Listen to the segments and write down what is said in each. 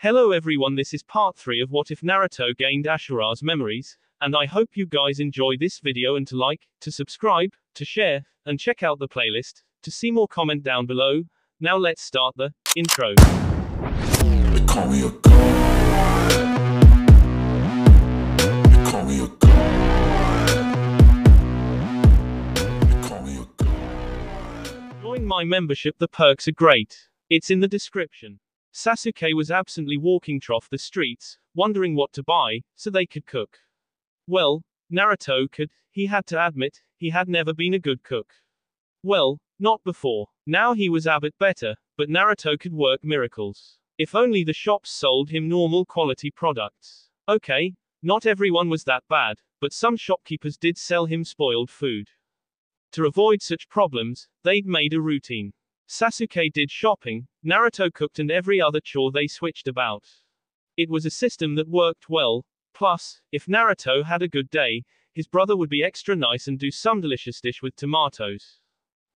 Hello everyone, this is part 3 of What If Naruto Gained Ashura's Memories, and I hope you guys enjoy this video and to like, to subscribe, to share, and check out the playlist, to see more comment down below. Now let's start the intro. They call me a god. They call me a god. They call me a god. Join my membership, the perks are great. It's in the description. Sasuke was absently walking through the streets, wondering what to buy, so they could cook. Well, Naruto could. He had to admit, he had never been a good cook. Well, not before. Now he was a bit better, but Naruto could work miracles. If only the shops sold him normal quality products. Okay, not everyone was that bad, but some shopkeepers did sell him spoiled food. To avoid such problems, they'd made a routine. Sasuke did shopping, Naruto cooked, and every other chore they switched about. It was a system that worked well. Plus, if Naruto had a good day, his brother would be extra nice and do some delicious dish with tomatoes.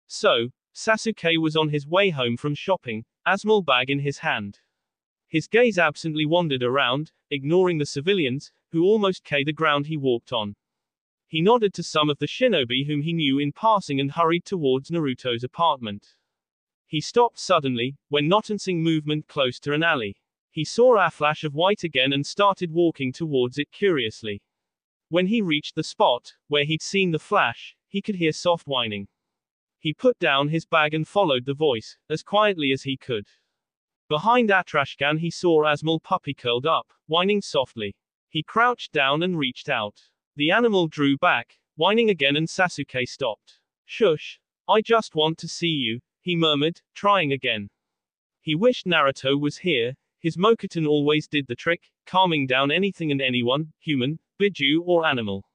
So, Sasuke was on his way home from shopping, a small bag in his hand. His gaze absently wandered around, ignoring the civilians, who almost killed the ground he walked on. He nodded to some of the shinobi whom he knew in passing and hurried towards Naruto's apartment. He stopped suddenly, when noticing movement close to an alley. He saw a flash of white again and started walking towards it curiously. When he reached the spot, where he'd seen the flash, he could hear soft whining. He put down his bag and followed the voice, as quietly as he could. Behind a trash can he saw a small puppy curled up, whining softly. He crouched down and reached out. The animal drew back, whining again, and Sasuke stopped. "Shush, I just want to see you," he murmured, trying again. He wished Naruto was here. His Mokuton always did the trick, calming down anything and anyone, human, biju, or animal.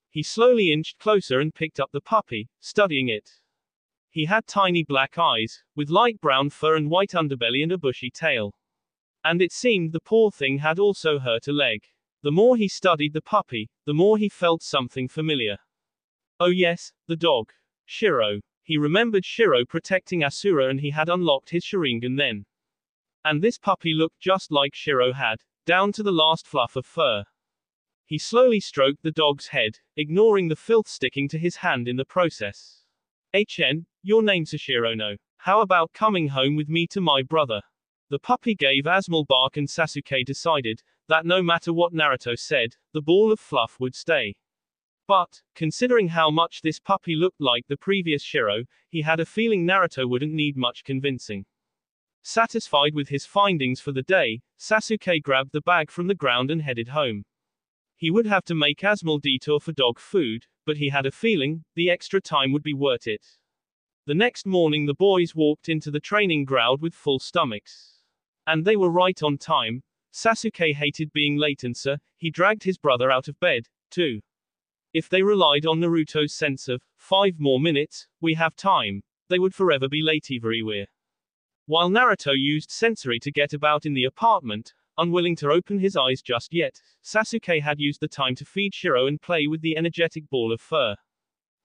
He slowly inched closer and picked up the puppy, studying it. He had tiny black eyes, with light brown fur and white underbelly and a bushy tail. And it seemed the poor thing had also hurt a leg. The more he studied the puppy, the more he felt something familiar. Oh yes, the dog. Shiro. He remembered Shiro protecting Ashura, and he had unlocked his Sharingan then. And this puppy looked just like Shiro had, down to the last fluff of fur. He slowly stroked the dog's head, ignoring the filth sticking to his hand in the process. Your name's Ashura, no? How about coming home with me to my brother? The puppy gave a small bark, and Sasuke decided that no matter what Naruto said, the ball of fluff would stay. But, considering how much this puppy looked like the previous Shiro, he had a feeling Naruto wouldn't need much convincing. Satisfied with his findings for the day, Sasuke grabbed the bag from the ground and headed home. He would have to make a small detour for dog food, but he had a feeling the extra time would be worth it. The next morning the boys walked into the training ground with full stomachs. And they were right on time. Sasuke hated being late, and so he dragged his brother out of bed, too. If they relied on Naruto's sense of 5 more minutes, we have time, they would forever be late everywhere. While Naruto used sensory to get about in the apartment, unwilling to open his eyes just yet, Sasuke had used the time to feed Shiro and play with the energetic ball of fur.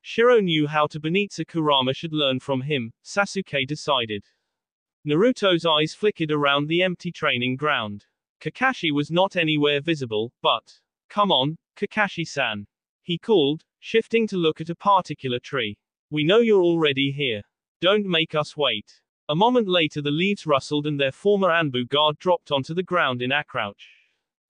Shiro knew how to beat, so Kurama should learn from him, Sasuke decided. Naruto's eyes flickered around the empty training ground. Kakashi was not anywhere visible, but, "Come on, Kakashi-san," he called, shifting to look at a particular tree. "We know you're already here. Don't make us wait." A moment later the leaves rustled and their former Anbu guard dropped onto the ground in a crouch.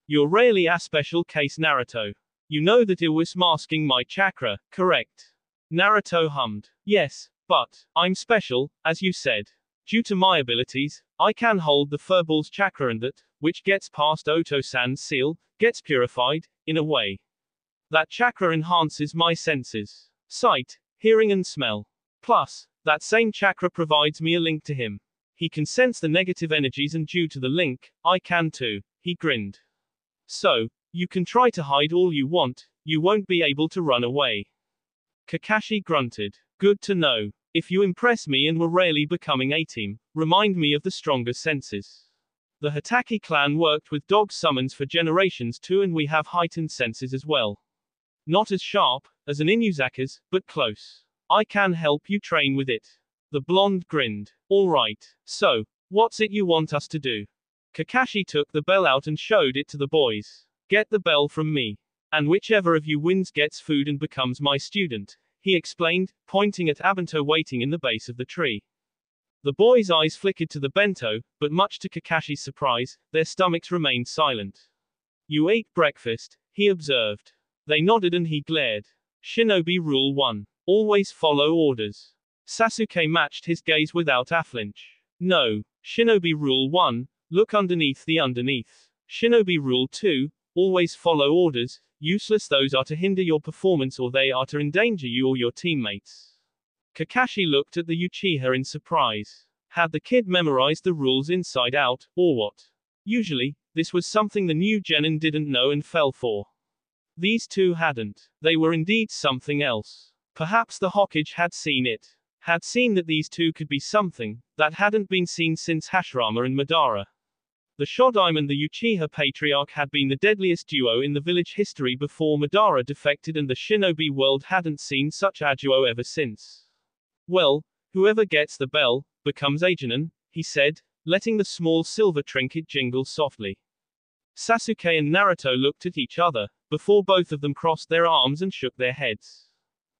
"You're really a special case, Naruto. You know that it was masking my chakra, correct?" Naruto hummed. "Yes, but I'm special, as you said. Due to my abilities, I can hold the furball's chakra, and that, which gets past Oto-san's seal, gets purified, in a way. That chakra enhances my senses. Sight, hearing and smell. Plus, that same chakra provides me a link to him. He can sense the negative energies, and due to the link, I can too," he grinned. "So, you can try to hide all you want, you won't be able to run away." Kakashi grunted. "Good to know. If you impress me and were rarely becoming a team, remind me of the stronger senses. The Hatake clan worked with dog summons for generations too, and we have heightened senses as well. Not as sharp as an Inuzuka's, but close. I can help you train with it." The blonde grinned. "All right. So, what's it you want us to do?" Kakashi took the bell out and showed it to the boys. Get the bell from me. And whichever of you wins gets food and becomes my student, he explained, pointing at Abanto waiting in the base of the tree. The boys' eyes flickered to the bento, but much to Kakashi's surprise, their stomachs remained silent. You ate breakfast, he observed. They nodded and he glared. Shinobi Rule 1. Always follow orders. Sasuke matched his gaze without a flinch. No. Shinobi Rule 1. Look underneath the underneath. Shinobi Rule 2. Always follow orders. Useless those are to hinder your performance or they are to endanger you or your teammates. Kakashi looked at the Uchiha in surprise. Had the kid memorized the rules inside out, or what? Usually, this was something the new genin didn't know and fell for. These two hadn't. They were indeed something else. Perhaps the Hokage had seen it. Had seen that these two could be something that hadn't been seen since Hashirama and Madara. The Shodaime and the Uchiha Patriarch had been the deadliest duo in the village history before Madara defected and the shinobi world hadn't seen such a duo ever since. Well, whoever gets the bell, becomes a genin, he said, letting the small silver trinket jingle softly. Sasuke and Naruto looked at each other, before both of them crossed their arms and shook their heads.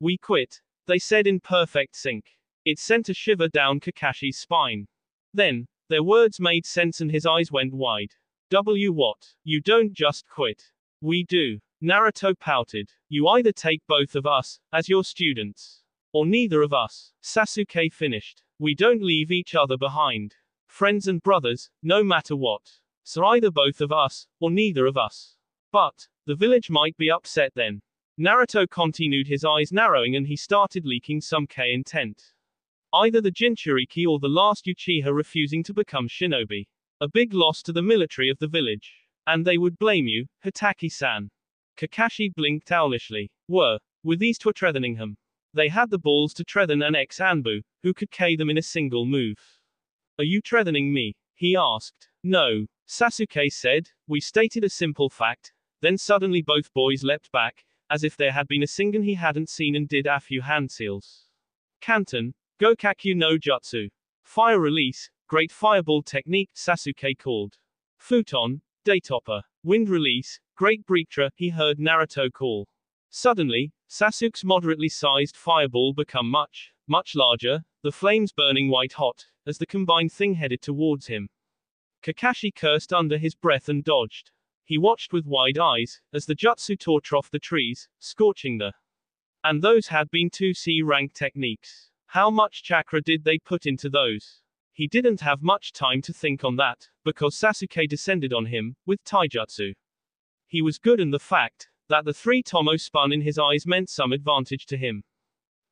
We quit, they said in perfect sync. It sent a shiver down Kakashi's spine. Then, their words made sense and his eyes went wide. What? You don't just quit. We do. Naruto pouted. You either take both of us, as your students. Or neither of us. Sasuke finished. We don't leave each other behind. Friends and brothers, no matter what. So either both of us, or neither of us. But, the village might be upset then. Naruto continued, his eyes narrowing and he started leaking some intent. Either the Jinchuriki or the last Uchiha refusing to become shinobi. A big loss to the military of the village. And they would blame you, Hitaki-san. Kakashi blinked owlishly. Were these two threatening him? They had the balls to threaten an ex-Anbu, who could K them in a single move. Are you threatening me? He asked. No. Sasuke said, we stated a simple fact, then suddenly both boys leapt back, as if there had been a Singan he hadn't seen and did a few hand seals. Kanton, Gokakyu no Jutsu. Fire release, great fireball technique, Sasuke called. Futon, Daytopper. Wind release, great breakthrough, he heard Naruto call. Suddenly, Sasuke's moderately sized fireball become much larger, the flames burning white hot, as the combined thing headed towards him. Kakashi cursed under his breath and dodged. He watched with wide eyes, as the jutsu tore off the trees, scorching the. And those had been 2C rank techniques. How much chakra did they put into those? He didn't have much time to think on that, because Sasuke descended on him, with taijutsu. He was good and the fact that the three tomo spun in his eyes meant some advantage to him.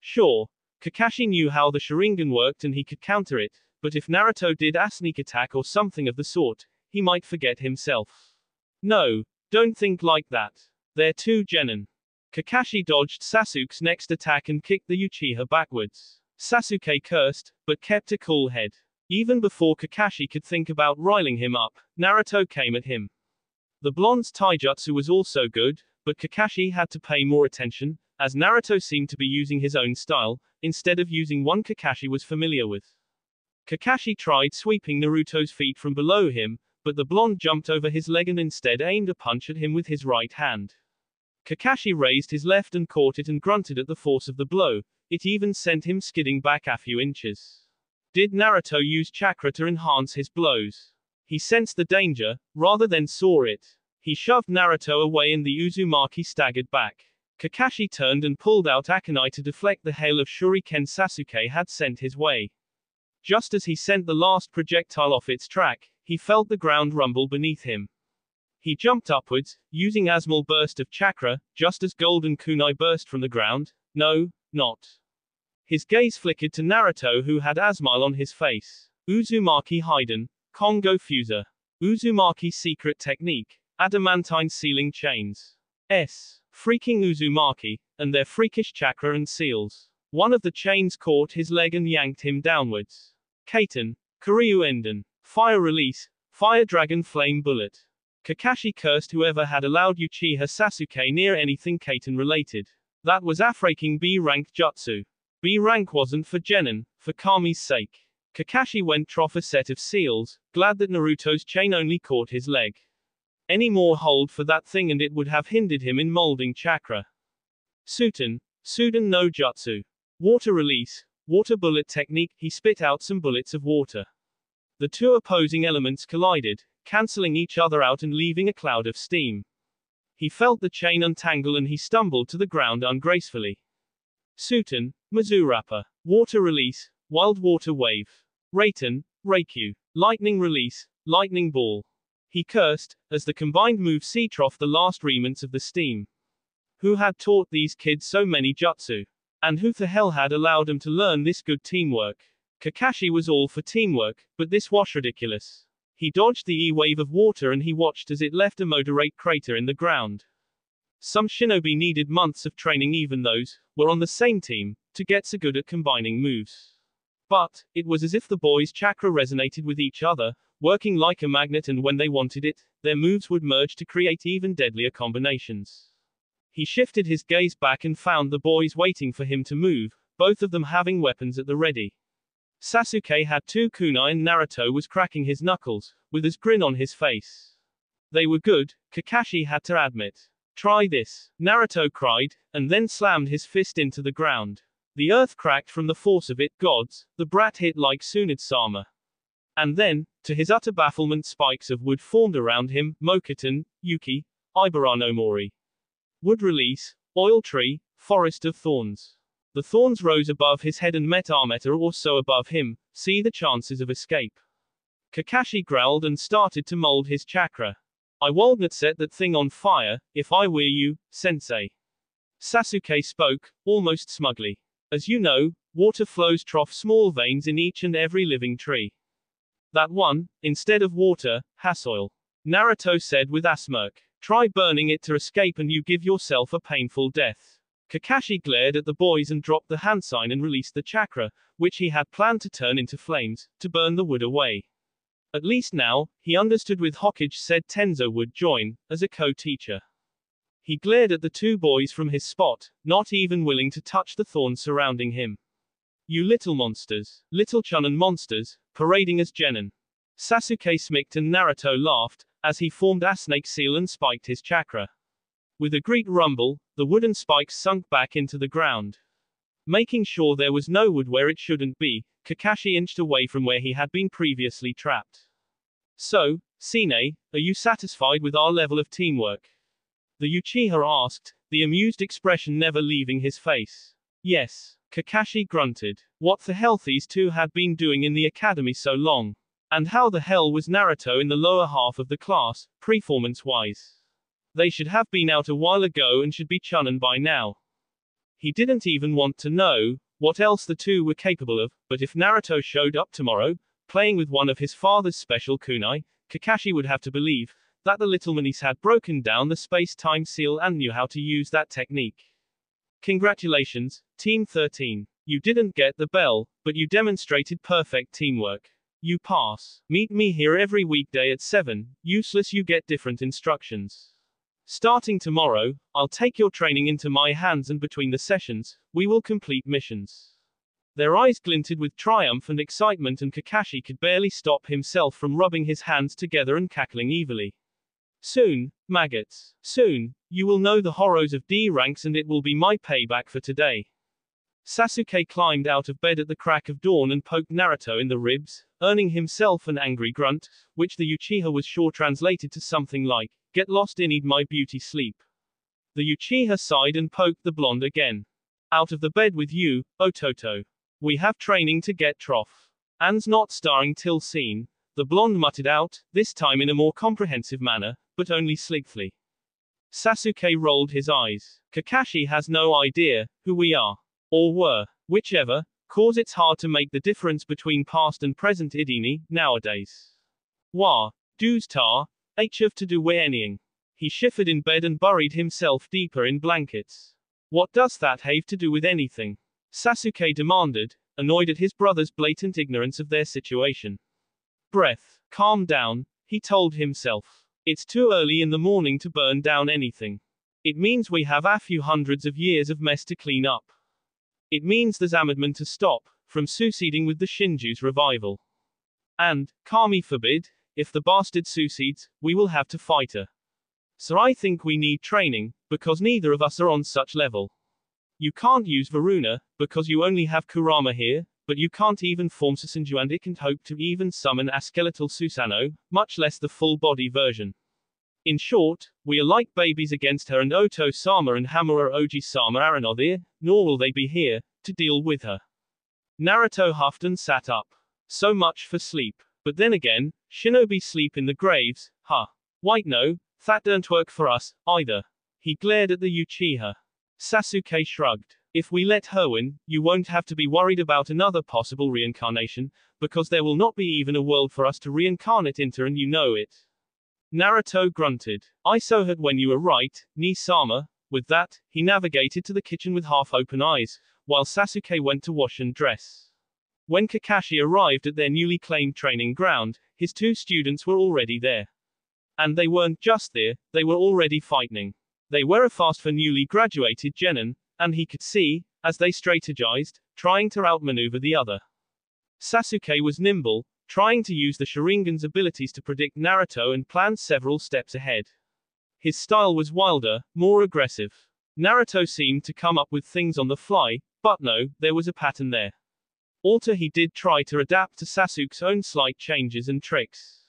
Sure, Kakashi knew how the Sharingan worked and he could counter it, but if Naruto did a sneak attack or something of the sort, he might forget himself. No, don't think like that. They're too genin. Kakashi dodged Sasuke's next attack and kicked the Uchiha backwards. Sasuke cursed, but kept a cool head. Even before Kakashi could think about riling him up, Naruto came at him. The blonde's taijutsu was also good, but Kakashi had to pay more attention, as Naruto seemed to be using his own style, instead of using one Kakashi was familiar with. Kakashi tried sweeping Naruto's feet from below him, but the blonde jumped over his leg and instead aimed a punch at him with his right hand. Kakashi raised his left and caught it and grunted at the force of the blow, it even sent him skidding back a few inches. Did Naruto use chakra to enhance his blows? He sensed the danger, rather than saw it. He shoved Naruto away and the Uzumaki staggered back. Kakashi turned and pulled out a kunai to deflect the hail of shuriken Sasuke had sent his way. Just as he sent the last projectile off its track, he felt the ground rumble beneath him. He jumped upwards, using a small burst of chakra, just as golden kunai burst from the ground. No, not. His gaze flickered to Naruto who had a smile on his face. Uzumaki Hiden, Kongo Fuser. Uzumaki secret technique. Adamantine sealing chains. Freaking Uzumaki, and their freakish chakra and seals. One of the chains caught his leg and yanked him downwards. Kaiten, Kuryu Enden. Fire release, Fire Dragon Flame Bullet. Kakashi cursed whoever had allowed Uchiha Sasuke near anything Kaiten related. That was a freaking B-rank jutsu. B rank wasn't for genin, for Kami's sake. Kakashi went trough a set of seals, glad that Naruto's chain only caught his leg. Any more hold for that thing and it would have hindered him in molding chakra. Suten no jutsu. Water release, water bullet technique. He spit out some bullets of water. The two opposing elements collided, cancelling each other out and leaving a cloud of steam. He felt the chain untangle and he stumbled to the ground ungracefully. Suten, Mizurappa. Water release, wild water wave. Raiten, Reikyu. Lightning release, lightning ball. He cursed, as the combined move sea-troughed the last remnants of the steam. Who had taught these kids so many jutsu? And who the hell had allowed them to learn this good teamwork? Kakashi was all for teamwork, but this was ridiculous. He dodged the E-wave of water and he watched as it left a moderate crater in the ground. Some shinobi needed months of training, even those were on the same team, to get so good at combining moves. But it was as if the boys' chakra resonated with each other, working like a magnet, and when they wanted it, their moves would merge to create even deadlier combinations. He shifted his gaze back and found the boys waiting for him to move, both of them having weapons at the ready. Sasuke had two kunai and Naruto was cracking his knuckles, with his grin on his face. They were good, Kakashi had to admit. Try this, Naruto cried, and then slammed his fist into the ground. The earth cracked from the force of it. Gods, the brat hit like Tsunade-sama. And then, to his utter bafflement, spikes of wood formed around him. Mokuton, Yuki, Ibaranomori. Wood release, oil tree, forest of thorns. The thorns rose above his head and met a meter or so above him. See the chances of escape. Kakashi growled and started to mold his chakra. I would not set that thing on fire, if I were you, sensei. Sasuke spoke, almost smugly. As you know, water flows trough small veins in each and every living tree. That one, instead of water, has oil. Naruto said with a smirk. Try burning it to escape and you give yourself a painful death. Kakashi glared at the boys and dropped the hand sign and released the chakra, which he had planned to turn into flames, to burn the wood away. At least now, he understood with Hokage said Tenzo would join, as a co-teacher. He glared at the two boys from his spot, not even willing to touch the thorns surrounding him. You little monsters, little chunin monsters, parading as genin. Sasuke smirked and Naruto laughed, as he formed a snake seal and spiked his chakra. With a great rumble, the wooden spikes sunk back into the ground. Making sure there was no wood where it shouldn't be, Kakashi inched away from where he had been previously trapped. So, Sine, are you satisfied with our level of teamwork? The Uchiha asked, the amused expression never leaving his face. Yes, Kakashi grunted. What the hell these two had been doing in the academy so long? And how the hell was Naruto in the lower half of the class, performance-wise? They should have been out a while ago and should be chunin by now. He didn't even want to know what else the two were capable of, but if Naruto showed up tomorrow, playing with one of his father's special kunai, Kakashi would have to believe that the little manies had broken down the space-time seal and knew how to use that technique. Congratulations, Team 13. You didn't get the bell, but you demonstrated perfect teamwork. You pass. Meet me here every weekday at 7, useless you get different instructions. Starting tomorrow, I'll take your training into my hands and between the sessions, we will complete missions. Their eyes glinted with triumph and excitement and Kakashi could barely stop himself from rubbing his hands together and cackling evilly. Soon, maggots. Soon, you will know the horrors of D ranks and it will be my payback for today. Sasuke climbed out of bed at the crack of dawn and poked Naruto in the ribs, earning himself an angry grunt, which the Uchiha was sure translated to something like, get lost in my beauty sleep. The Uchiha sighed and poked the blonde again. Out of the bed with you, Ototo. We have training to get trough. An's not starring till scene, the blonde muttered out, this time in a more comprehensive manner, but only slightly. Sasuke rolled his eyes. Kakashi has no idea who we are. Or were. Whichever, cause it's hard to make the difference between past and present idini, nowadays. Wah. Doos tar, have to do with anything. He shivered in bed and buried himself deeper in blankets. What does that have to do with anything? Sasuke demanded, annoyed at his brother's blatant ignorance of their situation. Breath. Calm down, he told himself. It's too early in the morning to burn down anything. It means we have a few hundreds of years of mess to clean up. It means there's amendment to stop, from succeeding with the Shinju's revival. And, Kami forbid, if the bastard succeeds, we will have to fight her. So I think we need training, because neither of us are on such level. You can't use Varuna, because you only have Kurama here, but you can't even form Susanju and it and hope to even summon a skeletal Susanoo, much less the full-body version. In short, we are like babies against her, and Oto-sama and Hamura Oji-sama are not here, nor will they be here, to deal with her. Naruto huffed and sat up. So much for sleep. But then again, shinobi sleep in the graves, huh? Wait no, that don't work for us, either. He glared at the Uchiha. Sasuke shrugged. If we let her win, you won't have to be worried about another possible reincarnation, because there will not be even a world for us to reincarnate into, and you know it. Naruto grunted. I so heard when you were right, Ni-sama. With that, he navigated to the kitchen with half-open eyes, while Sasuke went to wash and dress. When Kakashi arrived at their newly claimed training ground, his two students were already there. And they weren't just there, they were already fighting. They were a fast for newly graduated genin, and he could see, as they strategized, trying to outmaneuver the other. Sasuke was nimble, trying to use the Sharingan's abilities to predict Naruto and plan several steps ahead. His style was wilder, more aggressive. Naruto seemed to come up with things on the fly, but no, there was a pattern there. Also, he did try to adapt to Sasuke's own slight changes and tricks.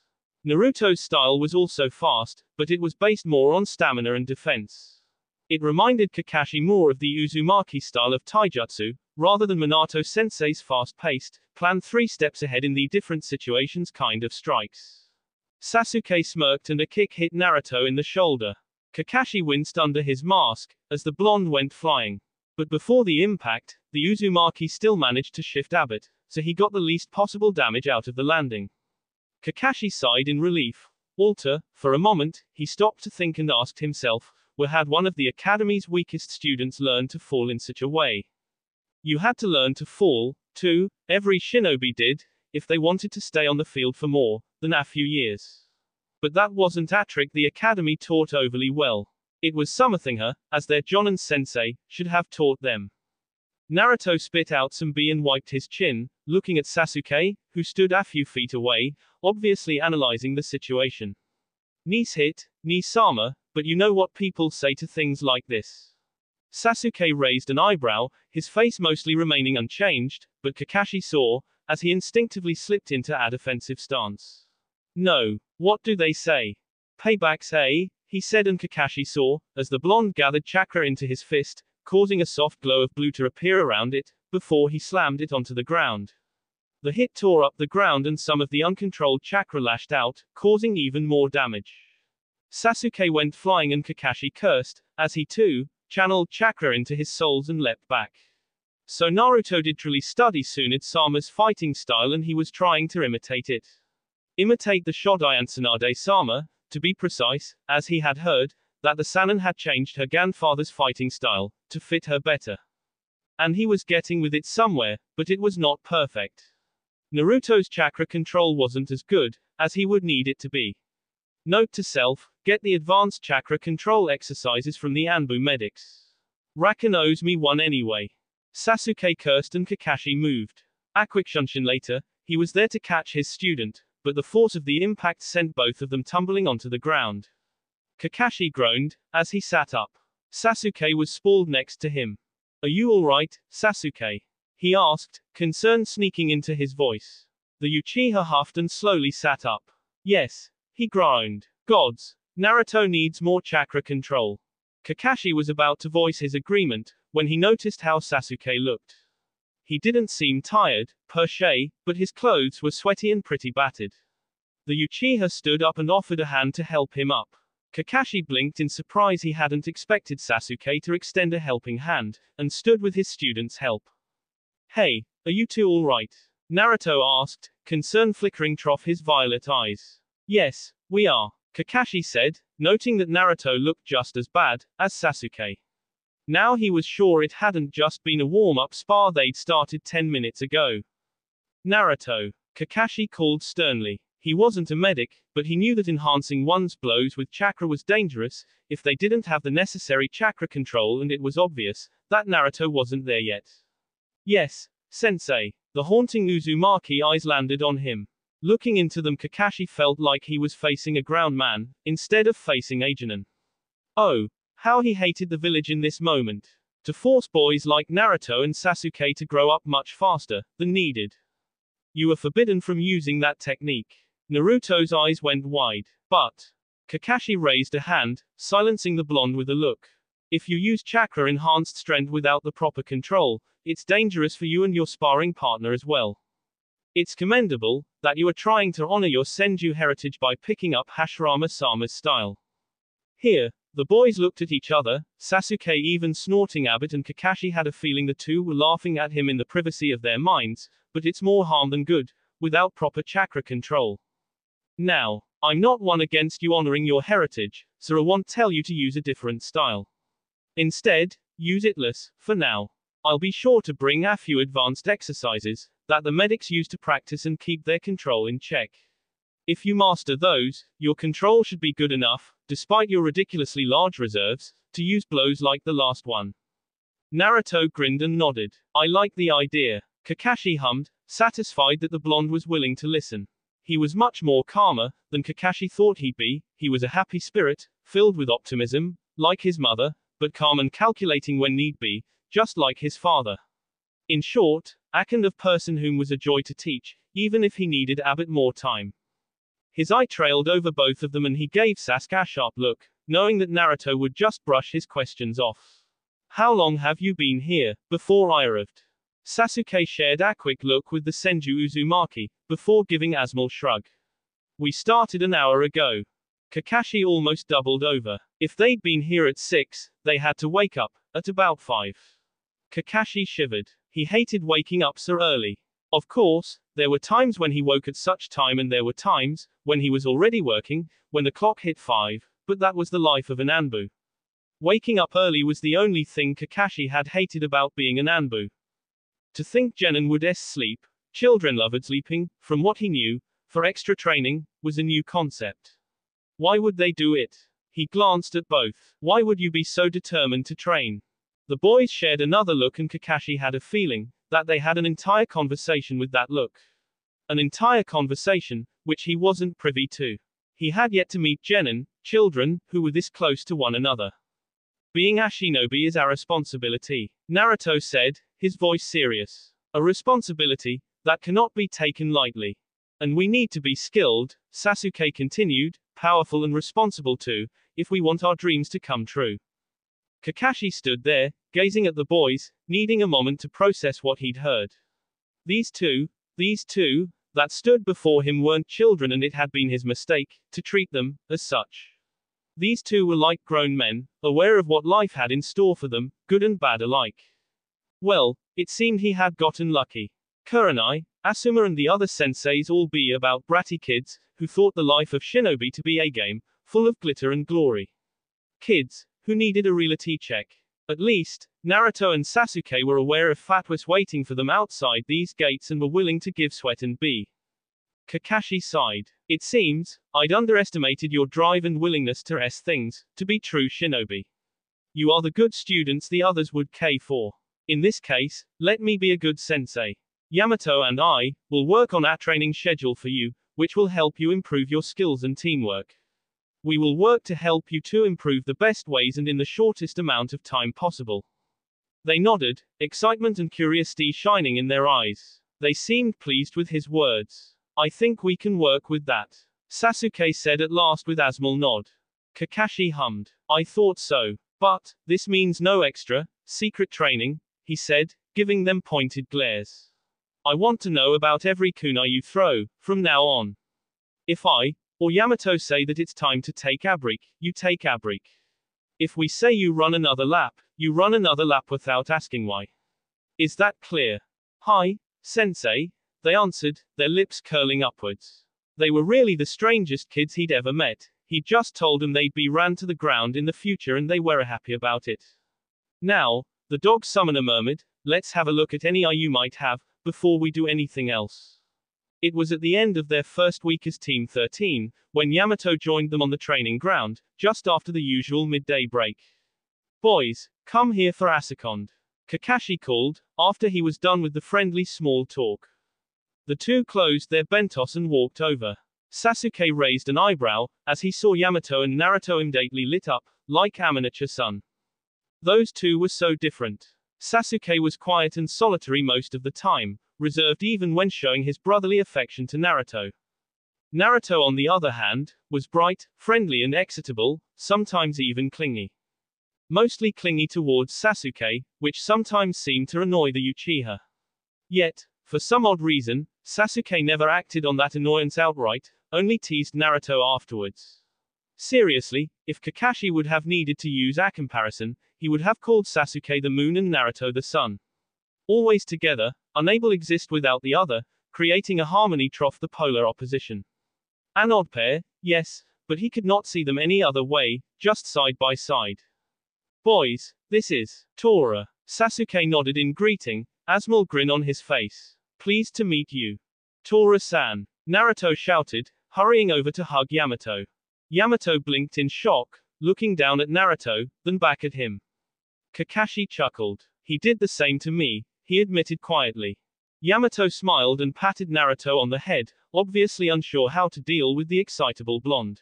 Naruto's style was also fast, but it was based more on stamina and defense. It reminded Kakashi more of the Uzumaki style of taijutsu, rather than Minato-sensei's fast-paced, plan 3 steps ahead in the different situations kind of strikes. Sasuke smirked and a kick hit Naruto in the shoulder. Kakashi winced under his mask, as the blonde went flying. But before the impact, the Uzumaki still managed to shift Abbott, so he got the least possible damage out of the landing. Kakashi sighed in relief. Walter, for a moment, he stopped to think and asked himself, where had one of the academy's weakest students learned to fall in such a way? You had to learn to fall, too, every shinobi did, if they wanted to stay on the field for more than a few years. But that wasn't a trick the academy taught overly well. It was something her, as their Jonin sensei, should have taught them. Naruto spit out some B and wiped his chin, looking at Sasuke, who stood a few feet away, obviously analyzing the situation. Nice hit, Ni-sama, but you know what people say to things like this. Sasuke raised an eyebrow, his face mostly remaining unchanged, but Kakashi saw, as he instinctively slipped into a defensive stance. No. What do they say? Paybacks, eh? He said, and Kakashi saw, as the blonde gathered chakra into his fist, causing a soft glow of blue to appear around it, before he slammed it onto the ground. The hit tore up the ground and some of the uncontrolled chakra lashed out, causing even more damage. Sasuke went flying and Kakashi cursed, as he too, channeled chakra into his souls and leapt back. So Naruto did truly study Tsunade-sama's fighting style, and he was trying to imitate it. Imitate the Shodai and Tsunade-sama, to be precise, as he had heard, that the Sannin had changed her grandfather's fighting style, to fit her better. And he was getting with it somewhere, but it was not perfect. Naruto's chakra control wasn't as good, as he would need it to be. Note to self, get the advanced chakra control exercises from the Anbu medics. Rakan owes me one anyway. Sasuke cursed and Kakashi moved. A quick shunshin later, he was there to catch his student, but the force of the impact sent both of them tumbling onto the ground. Kakashi groaned, as he sat up. Sasuke was sprawled next to him. Are you alright, Sasuke? He asked, concern sneaking into his voice. The Uchiha huffed and slowly sat up. Yes, he groaned. Gods, Naruto needs more chakra control. Kakashi was about to voice his agreement, when he noticed how Sasuke looked. He didn't seem tired, per se, but his clothes were sweaty and pretty battered. The Uchiha stood up and offered a hand to help him up. Kakashi blinked in surprise. He hadn't expected Sasuke to extend a helping hand, and stood with his student's help. Hey, are you two alright? Naruto asked, concern flickering through his violet eyes. Yes, we are, Kakashi said, noting that Naruto looked just as bad as Sasuke. Now he was sure it hadn't just been a warm-up spar they'd started 10 minutes ago. Naruto, Kakashi called sternly. He wasn't a medic, but he knew that enhancing one's blows with chakra was dangerous, if they didn't have the necessary chakra control, and it was obvious that Naruto wasn't there yet. Yes, sensei. The haunting Uzumaki eyes landed on him. Looking into them, Kakashi felt like he was facing a ground man, instead of facing a genin. Oh, how he hated the village in this moment. To force boys like Naruto and Sasuke to grow up much faster than needed. You were forbidden from using that technique. Naruto's eyes went wide. But Kakashi raised a hand, silencing the blonde with a look. If you use chakra-enhanced strength without the proper control, it's dangerous for you and your sparring partner as well. It's commendable that you are trying to honor your Senju heritage by picking up Hashirama-sama's style. Here, the boys looked at each other, Sasuke even snorting a bit, and Kakashi had a feeling the two were laughing at him in the privacy of their minds, but it's more harm than good, without proper chakra control. Now, I'm not one against you honoring your heritage, so I won't tell you to use a different style. Instead, use it less, for now. I'll be sure to bring a few advanced exercises that the medics use to practice and keep their control in check. If you master those, your control should be good enough, despite your ridiculously large reserves, to use blows like the last one. Naruto grinned and nodded. I like the idea. Kakashi hummed, satisfied that the blonde was willing to listen. He was much more calmer than Kakashi thought he'd be. He was a happy spirit, filled with optimism, like his mother, but calm and calculating when need be, just like his father. In short, a kind of person whom was a joy to teach, even if he needed a bit more time. His eye trailed over both of them and he gave Sasuke a sharp look, knowing that Naruto would just brush his questions off. How long have you been here, before I arrived? Sasuke shared a quick look with the Senju Uzumaki, before giving a small shrug. We started an hour ago. Kakashi almost doubled over. If they'd been here at 6, they had to wake up at about 5. Kakashi shivered. He hated waking up so early. Of course, there were times when he woke at such time and there were times when he was already working, when the clock hit 5, but that was the life of an Anbu. Waking up early was the only thing Kakashi had hated about being an Anbu. To think genin would sleep, children loved sleeping, from what he knew, for extra training, was a new concept. Why would they do it? He glanced at both. Why would you be so determined to train? The boys shared another look and Kakashi had a feeling that they had an entire conversation with that look. An entire conversation, which he wasn't privy to. He had yet to meet genin, children, who were this close to one another. Being a shinobi is our responsibility, Naruto said, his voice serious. A responsibility that cannot be taken lightly. And we need to be skilled, Sasuke continued, powerful and responsible too, if we want our dreams to come true. Kakashi stood there, gazing at the boys, needing a moment to process what he'd heard. These two, that stood before him weren't children and it had been his mistake to treat them as such. These two were like grown men, aware of what life had in store for them, good and bad alike. Well, it seemed he had gotten lucky. Kurenai, Asuma and the other senseis all be about bratty kids, who thought the life of shinobi to be a game, full of glitter and glory. Kids, who needed a reality check. At least, Naruto and Sasuke were aware of fatwas waiting for them outside these gates and were willing to give sweat and be. Kakashi sighed. It seems, I'd underestimated your drive and willingness to things, to be true shinobi. You are the good students the others would care for. In this case, let me be a good sensei. Yamato and I will work on our training schedule for you, which will help you improve your skills and teamwork. We will work to help you to improve the best ways and in the shortest amount of time possible. They nodded, excitement and curiosity shining in their eyes. They seemed pleased with his words. I think we can work with that, Sasuke said at last with a small nod. Kakashi hummed. I thought so. But, this means no extra, secret training, he said, giving them pointed glares. I want to know about every kunai you throw, from now on. If I, or Yamato say that it's time to take a break, you take a break. If we say you run another lap, you run another lap without asking why. Is that clear? Hi, sensei, they answered, their lips curling upwards. They were really the strangest kids he'd ever met. He just told them they'd be ran to the ground in the future and they were happy about it. Now, the dog summoner murmured, let's have a look at any eye you might have, before we do anything else. It was at the end of their first week as Team 13, when Yamato joined them on the training ground, just after the usual midday break. Boys, come here for a second. Kakashi called, after he was done with the friendly small talk. The two closed their bentos and walked over. Sasuke raised an eyebrow, as he saw Yamato and Naruto immediately lit up, like a miniature sun. Those two were so different. Sasuke was quiet and solitary most of the time, reserved even when showing his brotherly affection to Naruto. Naruto, on the other hand, was bright, friendly and excitable, sometimes even clingy. Mostly clingy towards Sasuke, which sometimes seemed to annoy the Uchiha. Yet, for some odd reason, Sasuke never acted on that annoyance outright, only teased Naruto afterwards. Seriously, if Kakashi would have needed to use a comparison, he would have called Sasuke the moon and Naruto the sun. Always together, unable to exist without the other, creating a harmony trough the polar opposition. An odd pair, yes, but he could not see them any other way, just side by side. Boys, this is Tora. Sasuke nodded in greeting, a small grin on his face. Pleased to meet you. Tora-san. Naruto shouted, hurrying over to hug Yamato. Yamato blinked in shock, looking down at Naruto, then back at him. Kakashi chuckled. He did the same to me, he admitted quietly. Yamato smiled and patted Naruto on the head, obviously unsure how to deal with the excitable blonde.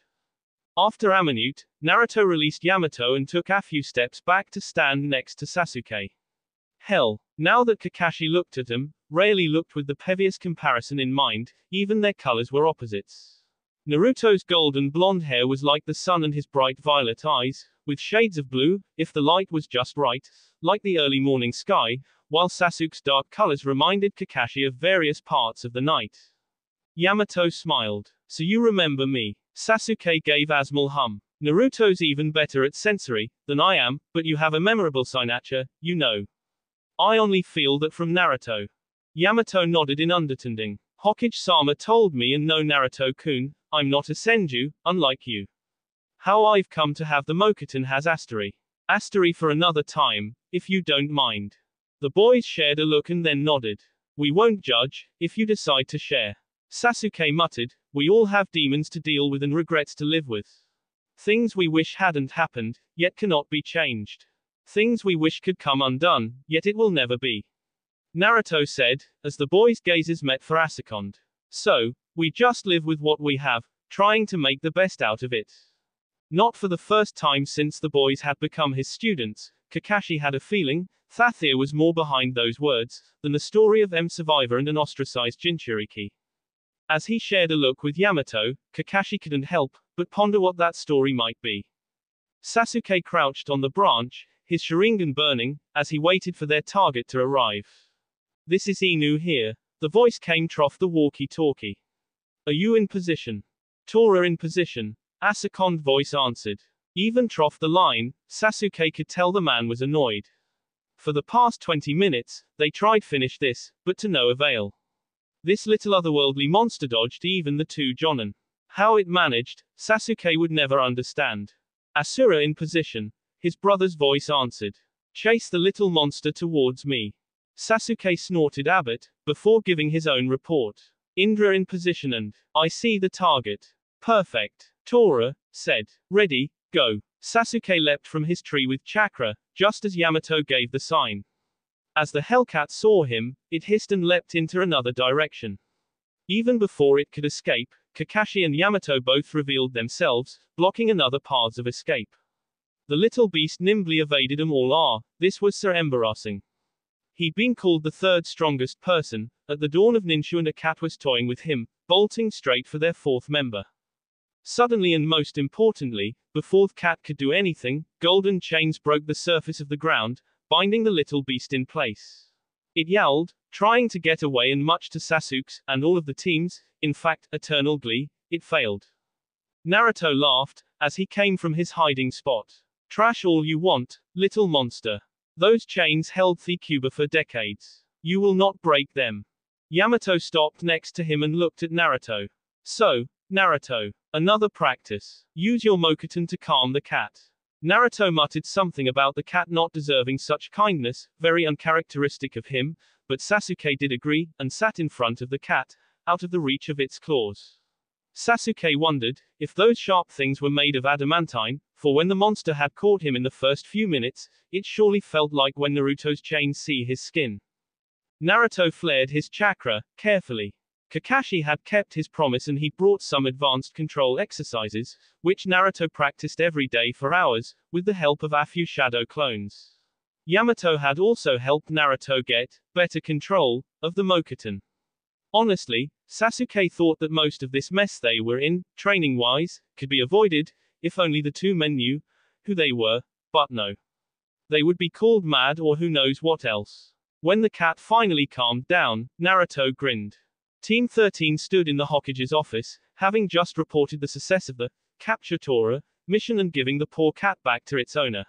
After a minute, Naruto released Yamato and took a few steps back to stand next to Sasuke. Hell, now that Kakashi looked at him, rarely looked with the previous comparison in mind, even their colors were opposites. Naruto's golden blonde hair was like the sun and his bright violet eyes, with shades of blue, if the light was just right, like the early morning sky, while Sasuke's dark colors reminded Kakashi of various parts of the night. Yamato smiled. So you remember me. Sasuke gave a small hum. Naruto's even better at sensory than I am, but you have a memorable signature, you know. I only feel that from Naruto. Yamato nodded in understanding. Hokage-sama told me and no Naruto-kun, I'm not a senju, unlike you. How I've come to have the Mokuton has Astery. Astery for another time, if you don't mind. The boys shared a look and then nodded. We won't judge, if you decide to share. Sasuke muttered, we all have demons to deal with and regrets to live with. Things we wish hadn't happened, yet cannot be changed. Things we wish could come undone, yet it will never be. Naruto said, as the boys' gazes met for a second. So, we just live with what we have, trying to make the best out of it. Not for the first time since the boys had become his students, Kakashi had a feeling, Thathir was more behind those words, than the story of survivor and an ostracized Jinchuriki. As he shared a look with Yamato, Kakashi couldn't help but ponder what that story might be. Sasuke crouched on the branch, his Sharingan burning, as he waited for their target to arrive. This is Inu here. The voice came off the walkie-talkie. Are you in position? Tora in position. A second voice answered. Even off the line, Sasuke could tell the man was annoyed. For the past 20 minutes, they tried finish this, but to no avail. This little otherworldly monster dodged even the two Jonin. How it managed, Sasuke would never understand. Ashura in position. His brother's voice answered. Chase the little monster towards me. Sasuke snorted a bit, before giving his own report. Indra in position and, I see the target. Perfect. Tora said. Ready, go. Sasuke leapt from his tree with chakra, just as Yamato gave the sign. As the Hellcat saw him, it hissed and leapt into another direction. Even before it could escape, Kakashi and Yamato both revealed themselves, blocking another paths of escape. The little beast nimbly evaded them all. This was so embarrassing. He'd been called the third strongest person, at the dawn of Ninshu, and a cat was toying with him, bolting straight for their fourth member. Suddenly and most importantly, before the cat could do anything, golden chains broke the surface of the ground, binding the little beast in place. It yowled, trying to get away, and much to Sasuke's, and all of the team's, in fact, eternal glee, it failed. Naruto laughed, as he came from his hiding spot. Trash all you want, little monster. Those chains held the Cuba for decades. You will not break them. Yamato stopped next to him and looked at Naruto. So, Naruto, another practice. Use your Mokuton to calm the cat. Naruto muttered something about the cat not deserving such kindness, very uncharacteristic of him, but Sasuke did agree, and sat in front of the cat, out of the reach of its claws. Sasuke wondered, if those sharp things were made of adamantine, For when the monster had caught him in the first few minutes, it surely felt like when Naruto's chains see his skin. Naruto flared his chakra, carefully. Kakashi had kept his promise and he brought some advanced control exercises, which Naruto practiced every day for hours, with the help of a few shadow clones. Yamato had also helped Naruto get better control of the Mokuton. Honestly, Sasuke thought that most of this mess they were in, training-wise, could be avoided, if only the two men knew who they were, but no. They would be called mad or who knows what else. When the cat finally calmed down, Naruto grinned. Team 13 stood in the Hokage's office, having just reported the success of the Capture Tora mission and giving the poor cat back to its owner.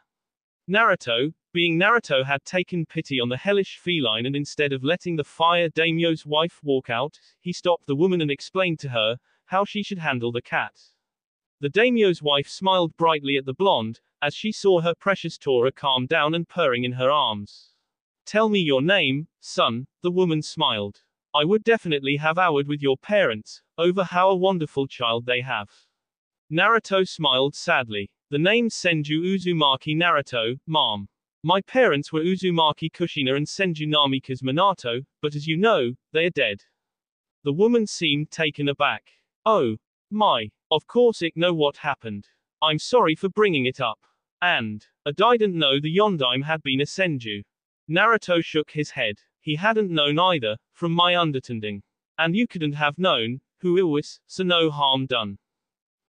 Naruto, being Naruto, had taken pity on the hellish feline and instead of letting the fire daimyo's wife walk out, he stopped the woman and explained to her how she should handle the cat. The daimyo's wife smiled brightly at the blonde, as she saw her precious Tora calm down and purring in her arms. Tell me your name, son, the woman smiled. I would definitely have a word with your parents, over how a wonderful child they have. Naruto smiled sadly. The name's Senju Uzumaki Naruto, ma'am. My parents were Uzumaki Kushina and Senju Namikaze Minato, but as you know, they are dead. The woman seemed taken aback. Oh, my. Of course I know what happened. I'm sorry for bringing it up. And, I didn't know the Yondaime had been a Senju. Naruto shook his head. He hadn't known either, from my understanding. And you couldn't have known, who it was, so no harm done.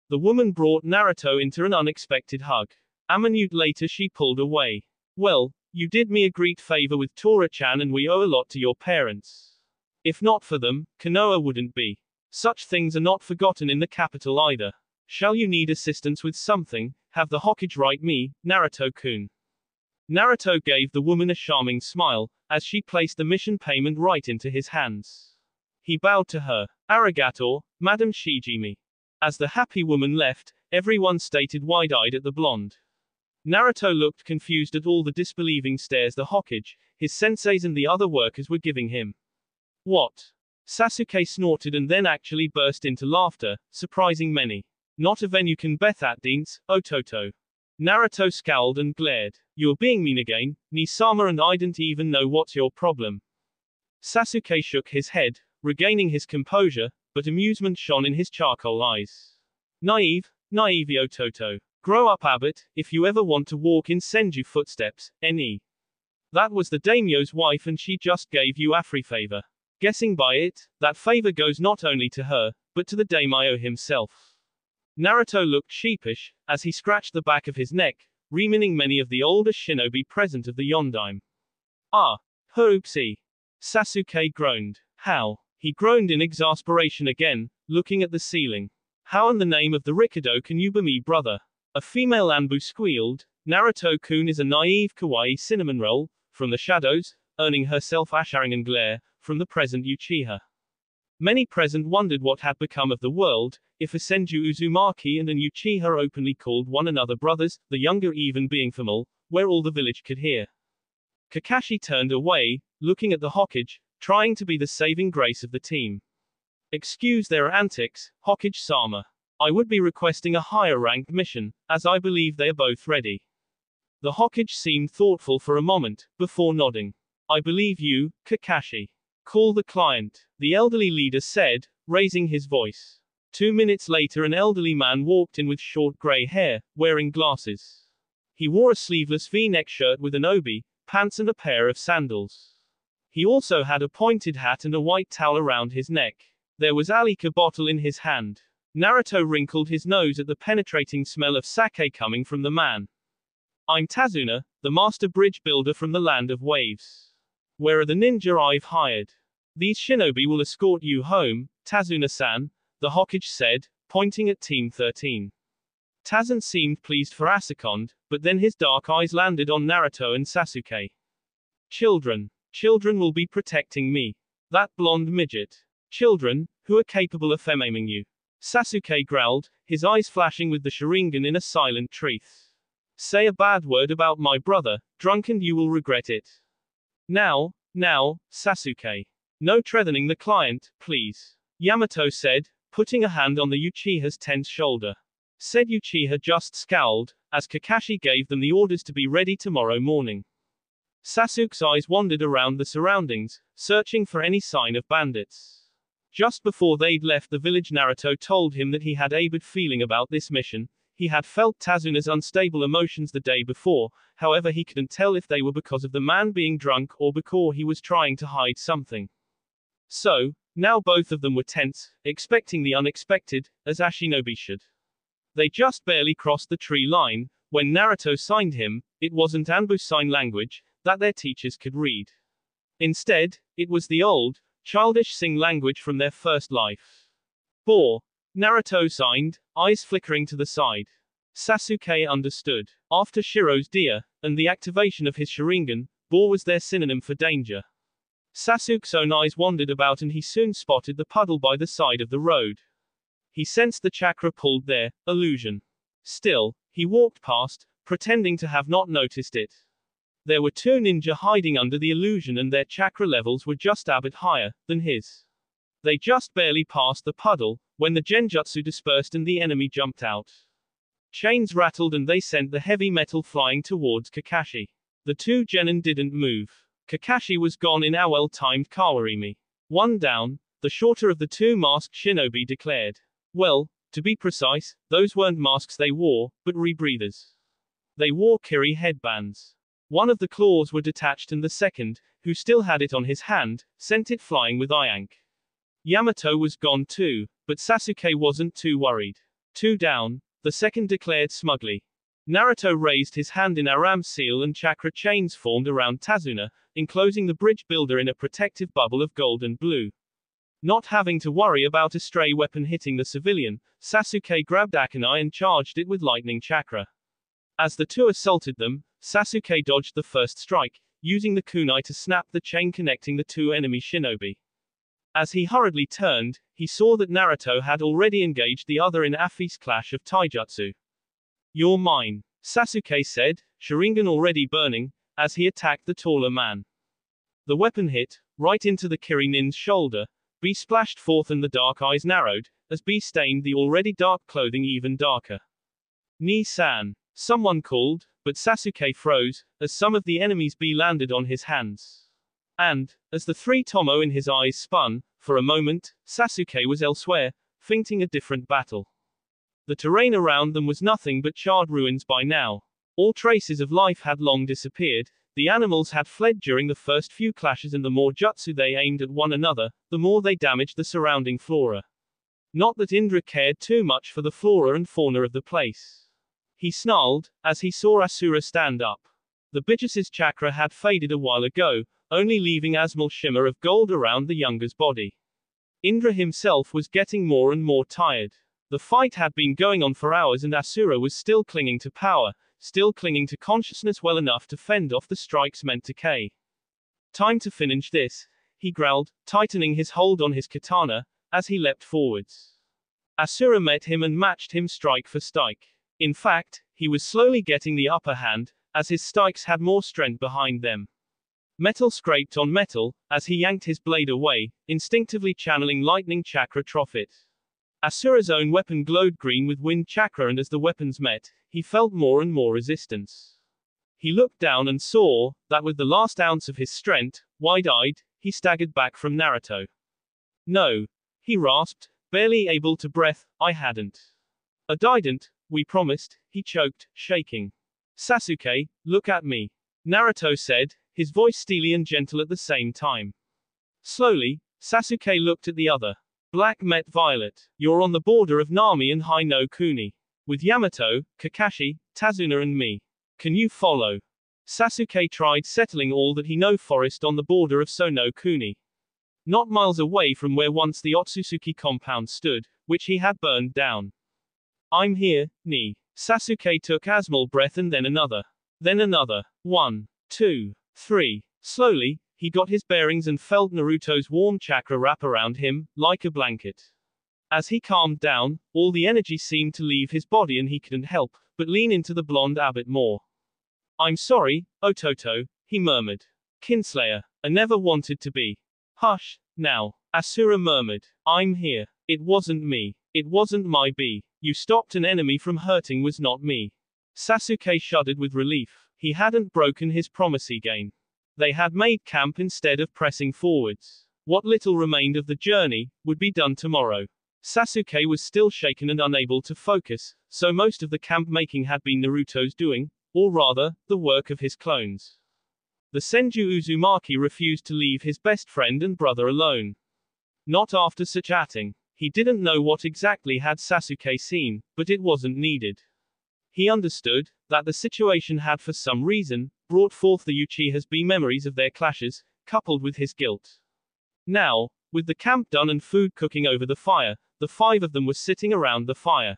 The woman brought Naruto into an unexpected hug. A minute later she pulled away. Well, you did me a great favor with Tora-chan and we owe a lot to your parents. If not for them, Konoha wouldn't be. Such things are not forgotten in the capital either. Shall you need assistance with something, have the Hokage write me, Naruto-kun. Naruto gave the woman a charming smile, as she placed the mission payment right into his hands. He bowed to her. Arigato, Madam Shijimi. As the happy woman left, everyone stared wide-eyed at the blonde. Naruto looked confused at all the disbelieving stares the Hokage, his senseis and the other workers were giving him. What? Sasuke snorted and then actually burst into laughter, surprising many. Not a venue can bet that Deans, Ototo. Naruto scowled and glared. You're being mean again, Nisama, and I didn't even know what's your problem. Sasuke shook his head, regaining his composure, but amusement shone in his charcoal eyes. Naive Ototo. Grow up, Abbot, if you ever want to walk in Senju footsteps, ne. That was the daimyo's wife and she just gave you a free favor. Guessing by it, that favor goes not only to her, but to the daimyo himself. Naruto looked sheepish, as he scratched the back of his neck, reminding many of the older shinobi present of the Yondaime. Ah, oopsie. Sasuke groaned. How? He groaned in exasperation again, looking at the ceiling. How in the name of the Rikado can you be me brother? A female Anbu squealed. Naruto-kun is a naive kawaii cinnamon roll, from the shadows, earning herself a Sharingan glare, from the present Uchiha. Many present wondered what had become of the world, if a Senju Uzumaki and an Uchiha openly called one another brothers, the younger even being formal, where all the village could hear. Kakashi turned away, looking at the Hokage, trying to be the saving grace of the team. Excuse their antics, Hokage-sama. I would be requesting a higher-ranked mission, as I believe they are both ready. The Hokage seemed thoughtful for a moment, before nodding. I believe you, Kakashi. Call the client, the elderly leader said, raising his voice. 2 minutes later an elderly man walked in with short gray hair, wearing glasses. He wore a sleeveless V-neck shirt with an obi, pants and a pair of sandals. He also had a pointed hat and a white towel around his neck. There was a liquor bottle in his hand. Naruto wrinkled his nose at the penetrating smell of sake coming from the man. I'm Tazuna, the master bridge builder from the land of waves. Where are the ninja I've hired? These shinobi will escort you home, Tazuna-san, the Hokage said, pointing at Team 13. Tazun seemed pleased for a second, but then his dark eyes landed on Naruto and Sasuke. Children will be protecting me. That blonde midget. Children, who are capable of femaiming you. Sasuke growled, his eyes flashing with the Sharingan in a silent truth. Say a bad word about my brother, drunk, and you will regret it. Now, Sasuke. No threatening the client, please. Yamato said, putting a hand on the Uchiha's tense shoulder. Said Uchiha just scowled, as Kakashi gave them the orders to be ready tomorrow morning. Sasuke's eyes wandered around the surroundings, searching for any sign of bandits. Just before they'd left the village, Naruto told him that he had a bad feeling about this mission. He had felt Tazuna's unstable emotions the day before, however he couldn't tell if they were because of the man being drunk or because he was trying to hide something. So, now both of them were tense, expecting the unexpected, as a shinobi should. They just barely crossed the tree line, when Naruto signed him. It wasn't Anbu's sign language, that their teachers could read. Instead, it was the old, childish sing language from their first life. Bore. Naruto signed, eyes flickering to the side. Sasuke understood. After Shiro's dia, and the activation of his Sharingan, Bore was their synonym for danger. Sasuke's own eyes wandered about and he soon spotted the puddle by the side of the road. He sensed the chakra pulled there, illusion. Still, he walked past, pretending to have not noticed it. There were two ninja hiding under the illusion and their chakra levels were just a bit higher than his. They just barely passed the puddle, when the genjutsu dispersed and the enemy jumped out. Chains rattled and they sent the heavy metal flying towards Kakashi. The two genin didn't move. Kakashi was gone in a well-timed kawarimi. One down, the shorter of the two masked shinobi declared. Well, to be precise, those weren't masks they wore, but rebreathers. They wore kiri headbands. One of the claws were detached and the second, who still had it on his hand, sent it flying with Iank. Yamato was gone too, but Sasuke wasn't too worried. Two down, the second declared smugly. Naruto raised his hand in Aram seal and chakra chains formed around Tazuna, enclosing the bridge builder in a protective bubble of gold and blue. Not having to worry about a stray weapon hitting the civilian, Sasuke grabbed Akanai and charged it with lightning chakra. As the two assaulted them, Sasuke dodged the first strike, using the kunai to snap the chain connecting the two enemy shinobi. As he hurriedly turned, he saw that Naruto had already engaged the other in a feast clash of taijutsu. You're mine, Sasuke said, Sharingan already burning, as he attacked the taller man. The weapon hit, right into the Kiri-nin's shoulder. B splashed forth and the dark eyes narrowed, as B stained the already dark clothing even darker. Ni-san. Someone called, but Sasuke froze, as some of the enemy's B landed on his hands. And, as the three tomo in his eyes spun, for a moment, Sasuke was elsewhere, feinting a different battle. The terrain around them was nothing but charred ruins by now. All traces of life had long disappeared. The animals had fled during the first few clashes and the more jutsu they aimed at one another, the more they damaged the surrounding flora. Not that Indra cared too much for the flora and fauna of the place. He snarled, as he saw Ashura stand up. The Bichus's chakra had faded a while ago, only leaving a small shimmer of gold around the younger's body. Indra himself was getting more and more tired. The fight had been going on for hours and Ashura was still clinging to power, still clinging to consciousness well enough to fend off the strikes meant to K. Time to finish this, he growled, tightening his hold on his katana, as he leapt forwards. Ashura met him and matched him strike for strike. In fact, he was slowly getting the upper hand, as his strikes had more strength behind them. Metal scraped on metal, as he yanked his blade away, instinctively channeling lightning chakra through it. Asura's own weapon glowed green with wind chakra and as the weapons met, he felt more and more resistance. He looked down and saw, that with the last ounce of his strength, wide-eyed, he staggered back from Naruto. No. He rasped, barely able to breath, I hadn't. I didn't, we promised, he choked, shaking. Sasuke, look at me. Naruto said, his voice steely and gentle at the same time. Slowly, Sasuke looked at the other. Black met violet. You're on the border of Nami and Hai no Kuni. With Yamato, Kakashi, Tazuna and me. Can you follow? Sasuke tried settling all that he know forest on the border of So no Kuni. Not miles away from where once the Otsutsuki compound stood, which he had burned down. I'm here, Ni. Sasuke took a small breath and then another. Then another. 1, 2, 3. Slowly, he got his bearings and felt Naruto's warm chakra wrap around him, like a blanket. As he calmed down, all the energy seemed to leave his body and he couldn't help but lean into the blonde a bit more. I'm sorry, Ototo, he murmured. Kinslayer, I never wanted to be. Hush, now, Ashura murmured. I'm here. It wasn't me. It wasn't my bee. You stopped an enemy from hurting was not me. Sasuke shuddered with relief. He hadn't broken his promise again. They had made camp instead of pressing forwards. What little remained of the journey would be done tomorrow. Sasuke was still shaken and unable to focus, so most of the camp making had been Naruto's doing, or rather, the work of his clones. The Senju Uzumaki refused to leave his best friend and brother alone. Not after such acting. He didn't know what exactly had Sasuke seen, but it wasn't needed. He understood that the situation had for some reason brought forth the Uchiha's memories of their clashes, coupled with his guilt. Now, with the camp done and food cooking over the fire, the 5 of them were sitting around the fire.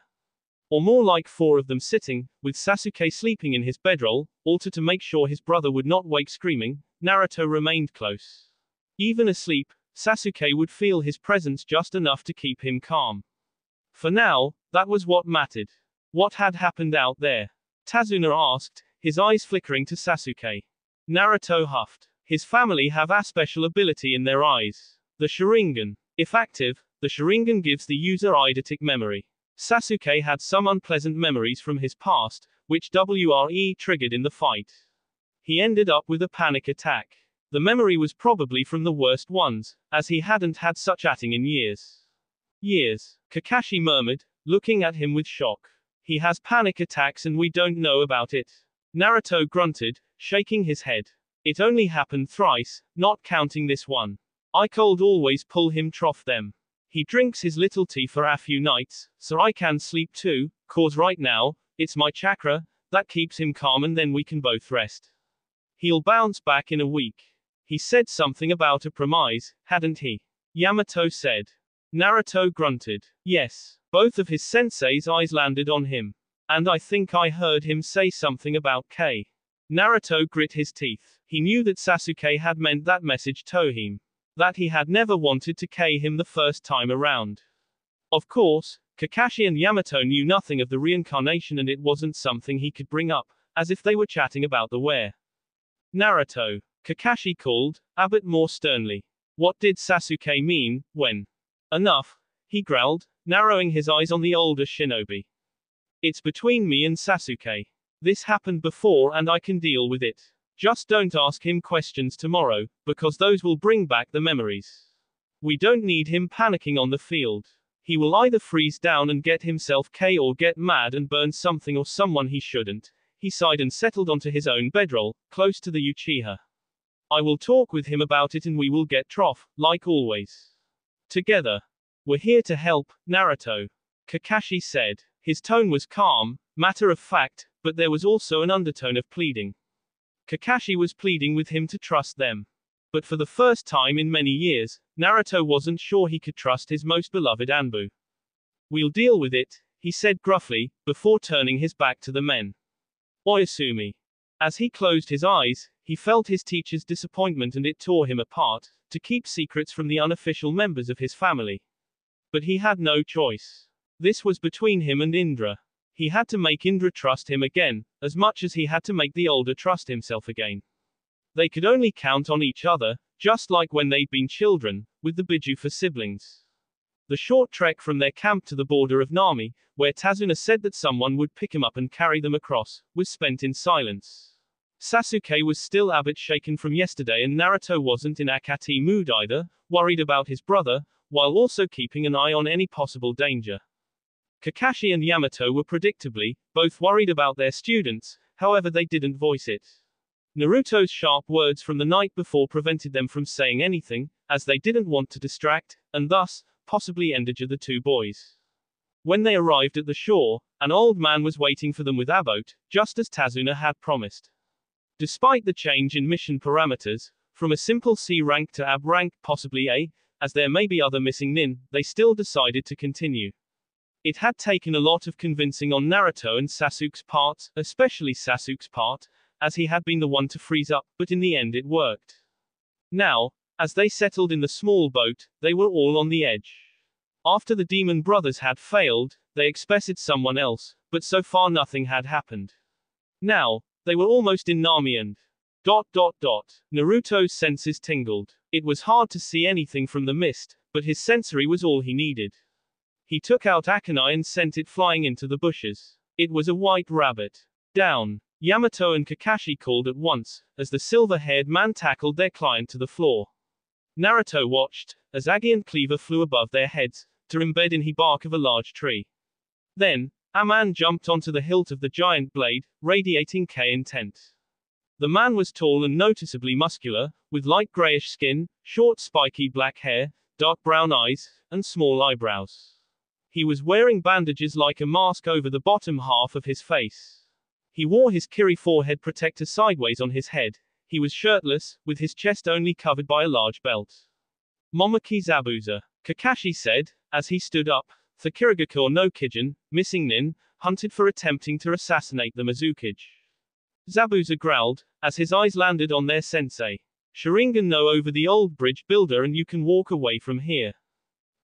Or more like 4 of them sitting, with Sasuke sleeping in his bedroll, also to make sure his brother would not wake screaming. Naruto remained close. Even asleep, Sasuke would feel his presence just enough to keep him calm. For now, that was what mattered. What had happened out there? Tazuna asked, his eyes flickering to Sasuke. Naruto huffed. His family have a special ability in their eyes. The Sharingan. If active, the Sharingan gives the user eidetic memory. Sasuke had some unpleasant memories from his past, which WRE triggered in the fight. He ended up with a panic attack. The memory was probably from the worst ones, as he hadn't had such acting in years. Years, Kakashi murmured, looking at him with shock. He has panic attacks and we don't know about it. Naruto grunted, shaking his head. It only happened thrice, not counting this one. I could always pull him trough them. He drinks his little tea for a few nights, so I can sleep too, cause right now, it's my chakra that keeps him calm and then we can both rest. He'll bounce back in a week. He said something about a promise, hadn't he? Yamato said. Naruto grunted. Yes. Both of his sensei's eyes landed on him. And I think I heard him say something about K. Naruto grit his teeth. He knew that Sasuke had meant that message to him. That he had never wanted to K him the first time around. Of course, Kakashi and Yamato knew nothing of the reincarnation and it wasn't something he could bring up, as if they were chatting about the where. Naruto. Kakashi called, a bit more sternly. What did Sasuke mean, when? Enough, he growled, narrowing his eyes on the older shinobi. It's between me and Sasuke. This happened before and I can deal with it. Just don't ask him questions tomorrow, because those will bring back the memories. We don't need him panicking on the field. He will either freeze down and get himself K or get mad and burn something or someone he shouldn't. He sighed and settled onto his own bedroll, close to the Uchiha. I will talk with him about it and we will get trough, like always. Together. We're here to help, Naruto. Kakashi said. His tone was calm, matter of fact, but there was also an undertone of pleading. Kakashi was pleading with him to trust them. But for the first time in many years, Naruto wasn't sure he could trust his most beloved Anbu. We'll deal with it, he said gruffly, before turning his back to the men. Oyasumi. As he closed his eyes, he felt his teacher's disappointment and it tore him apart, to keep secrets from the unofficial members of his family. But he had no choice. This was between him and Indra. He had to make Indra trust him again, as much as he had to make the older trust himself again. They could only count on each other, just like when they'd been children, with the Biju for siblings. The short trek from their camp to the border of Nami, where Tazuna said that someone would pick him up and carry them across, was spent in silence. Sasuke was still a bit shaken from yesterday and Naruto wasn't in a catty mood either, worried about his brother, while also keeping an eye on any possible danger. Kakashi and Yamato were predictably both worried about their students, however they didn't voice it. Naruto's sharp words from the night before prevented them from saying anything, as they didn't want to distract, and thus, possibly endanger the two boys. When they arrived at the shore, an old man was waiting for them with a boat, just as Tazuna had promised. Despite the change in mission parameters, from a simple C rank to AB rank, possibly A, as there may be other missing nin, they still decided to continue. It had taken a lot of convincing on Naruto and Sasuke's part, especially Sasuke's part, as he had been the one to freeze up, but in the end it worked. Now, as they settled in the small boat, they were all on the edge. After the demon brothers had failed, they expected someone else, but so far nothing had happened. Now, they were almost in Nami and... Naruto's senses tingled. It was hard to see anything from the mist, but his sensory was all he needed. He took out a kunai and sent it flying into the bushes. It was a white rabbit. Down. Yamato and Kakashi called at once, as the silver-haired man tackled their client to the floor. Naruto watched, as Agi and Cleaver flew above their heads, to embed in the bark of a large tree. Then, a man jumped onto the hilt of the giant blade, radiating intent. The man was tall and noticeably muscular, with light grayish skin, short spiky black hair, dark brown eyes, and small eyebrows. He was wearing bandages like a mask over the bottom half of his face. He wore his Kiri forehead protector sideways on his head. He was shirtless, with his chest only covered by a large belt. Momoki Zabuza, Kakashi said, as he stood up. The Kirigakure no Kijin, missing Nin, hunted for attempting to assassinate the Mizukage. Zabuza growled, as his eyes landed on their sensei. Sharingan no over the old bridge builder and you can walk away from here.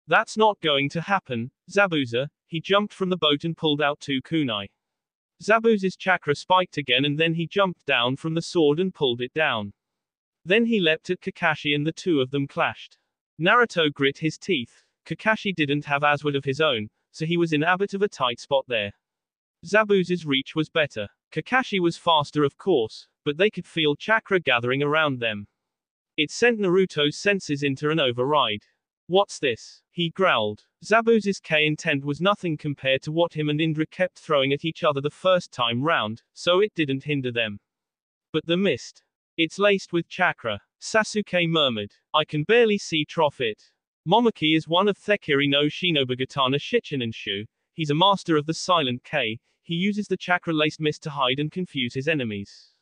That's not going to happen, Zabuza. He jumped from the boat and pulled out 2 kunai. Zabuza's chakra spiked again and then he jumped down from the sword and pulled it down. Then he leapt at Kakashi and the two of them clashed. Naruto grit his teeth. Kakashi didn't have Aswad of his own, so he was in a bit of a tight spot there. Zabuza's reach was better. Kakashi was faster of course, but they could feel chakra gathering around them. It sent Naruto's senses into an override. What's this? He growled. Zabuza's intent was nothing compared to what him and Indra kept throwing at each other the first time round, so it didn't hinder them. But the mist. It's laced with chakra. Sasuke murmured. I can barely see it. Momoki is one of Thekiri no Shinobugatana Shichinshu. He's a master of the silent K. He uses the chakra-laced mist to hide and confuse his enemies.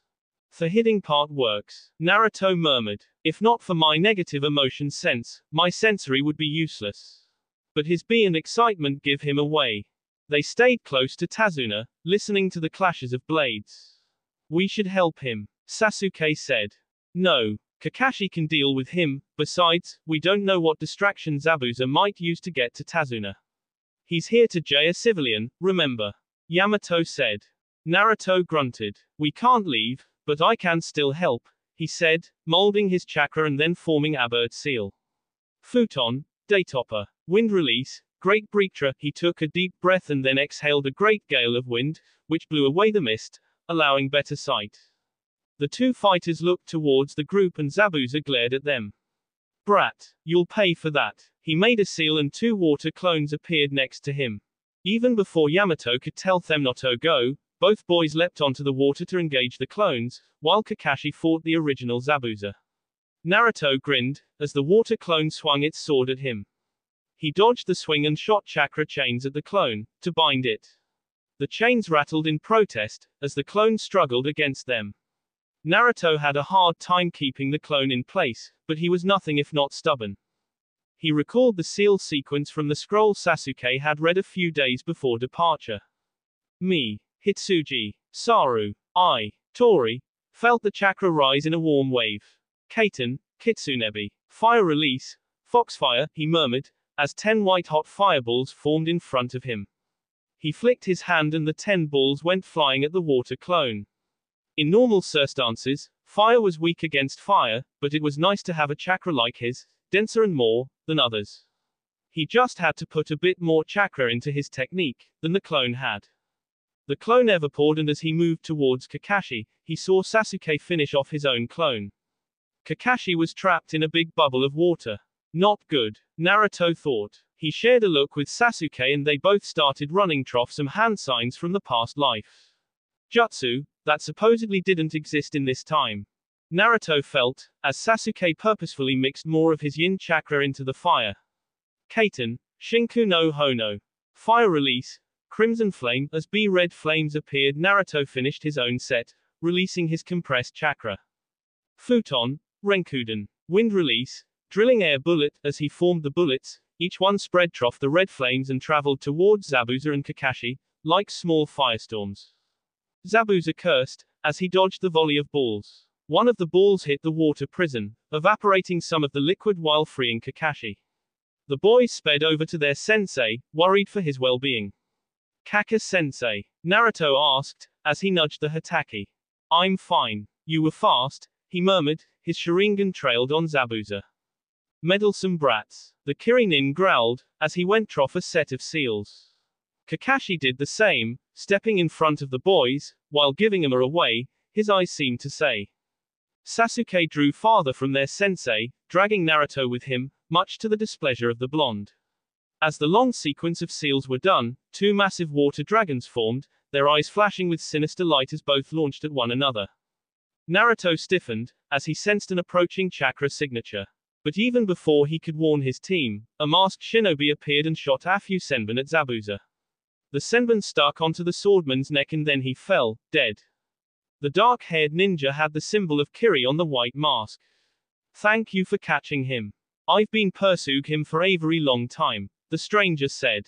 The hiding part works. Naruto murmured. If not for my negative emotion sense, my sensory would be useless. But his B and excitement give him away. They stayed close to Tazuna, listening to the clashes of blades. We should help him, Sasuke said. No. Kakashi can deal with him. Besides, we don't know what distraction Zabuza might use to get to Tazuna. He's here to jay a civilian, remember? Yamato said. Naruto grunted. We can't leave, but I can still help, he said, molding his chakra and then forming a bird seal. Futon, Daytopper, wind release, great breakthrough. He took a deep breath and then exhaled a great gale of wind, which blew away the mist, allowing better sight. The two fighters looked towards the group and Zabuza glared at them. Brat, you'll pay for that. He made a seal and 2 water clones appeared next to him. Even before Yamato could tell them not to go, both boys leapt onto the water to engage the clones, while Kakashi fought the original Zabuza. Naruto grinned, as the water clone swung its sword at him. He dodged the swing and shot chakra chains at the clone, to bind it. The chains rattled in protest, as the clone struggled against them. Naruto had a hard time keeping the clone in place, but he was nothing if not stubborn. He recalled the seal sequence from the scroll Sasuke had read a few days before departure. Me, Hitsuji, Saru, I, Tori, felt the chakra rise in a warm wave. Kaiten, Kitsunebi, fire release, foxfire, he murmured, as 10 white-hot fireballs formed in front of him. He flicked his hand and the 10 balls went flying at the water clone. In normal circumstances, fire was weak against fire, but it was nice to have a chakra like his, denser and more, than others. He just had to put a bit more chakra into his technique, than the clone had. The clone evapored and as he moved towards Kakashi, he saw Sasuke finish off his own clone. Kakashi was trapped in a big bubble of water. Not good, Naruto thought. He shared a look with Sasuke and they both started running off some hand signs from the past life. Jutsu, that supposedly didn't exist in this time. Naruto felt, as Sasuke purposefully mixed more of his yin chakra into the fire. Kaiten, Shinku no Hono. Fire release, Crimson Flame, as red flames appeared Naruto finished his own set, releasing his compressed chakra. Futon, Renkuden. Wind release, Drilling Air Bullet, as he formed the bullets, each one spread off the red flames and traveled towards Zabuza and Kakashi, like small firestorms. Zabuza cursed, as he dodged the volley of balls. One of the balls hit the water prison, evaporating some of the liquid while freeing Kakashi. The boys sped over to their sensei, worried for his well-being. Kaka-sensei, Naruto asked, as he nudged the Hatake. I'm fine. You were fast, he murmured, his Sharingan trailed on Zabuza. Meddlesome brats. The Kirinin growled, as he went off a set of seals. Kakashi did the same, stepping in front of the boys, while giving them away, his eyes seemed to say. Sasuke drew farther from their sensei, dragging Naruto with him, much to the displeasure of the blonde. As the long sequence of seals were done, two massive water dragons formed, their eyes flashing with sinister light as both launched at one another. Naruto stiffened, as he sensed an approaching chakra signature. But even before he could warn his team, a masked shinobi appeared and shot a few senbon at Zabuza. The senbon stuck onto the swordman's neck and then he fell, dead. The dark-haired ninja had the symbol of Kiri on the white mask. Thank you for catching him. I've been pursuing him for a very long time, the stranger said.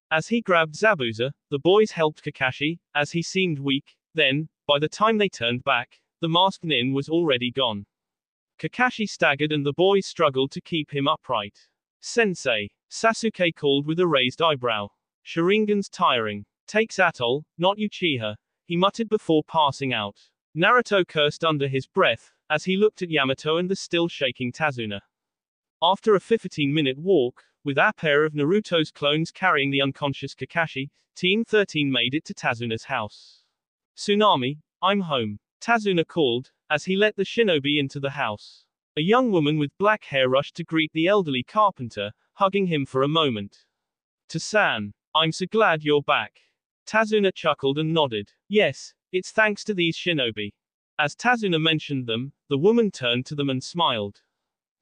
As he grabbed Zabuza, the boys helped Kakashi, as he seemed weak. Then, by the time they turned back, the masked nin was already gone. Kakashi staggered and the boys struggled to keep him upright. Sensei, Sasuke called with a raised eyebrow. Sharingan's tiring. Takes Atoll, not Uchiha, he muttered before passing out. Naruto cursed under his breath, as he looked at Yamato and the still shaking Tazuna. After a 15-minute walk, with a pair of Naruto's clones carrying the unconscious Kakashi, Team 13 made it to Tazuna's house. Tsunami, I'm home, Tazuna called, as he let the shinobi into the house. A young woman with black hair rushed to greet the elderly carpenter, hugging him for a moment. To-san, I'm so glad you're back. Tazuna chuckled and nodded. Yes, it's thanks to these shinobi. As Tazuna mentioned them, the woman turned to them and smiled.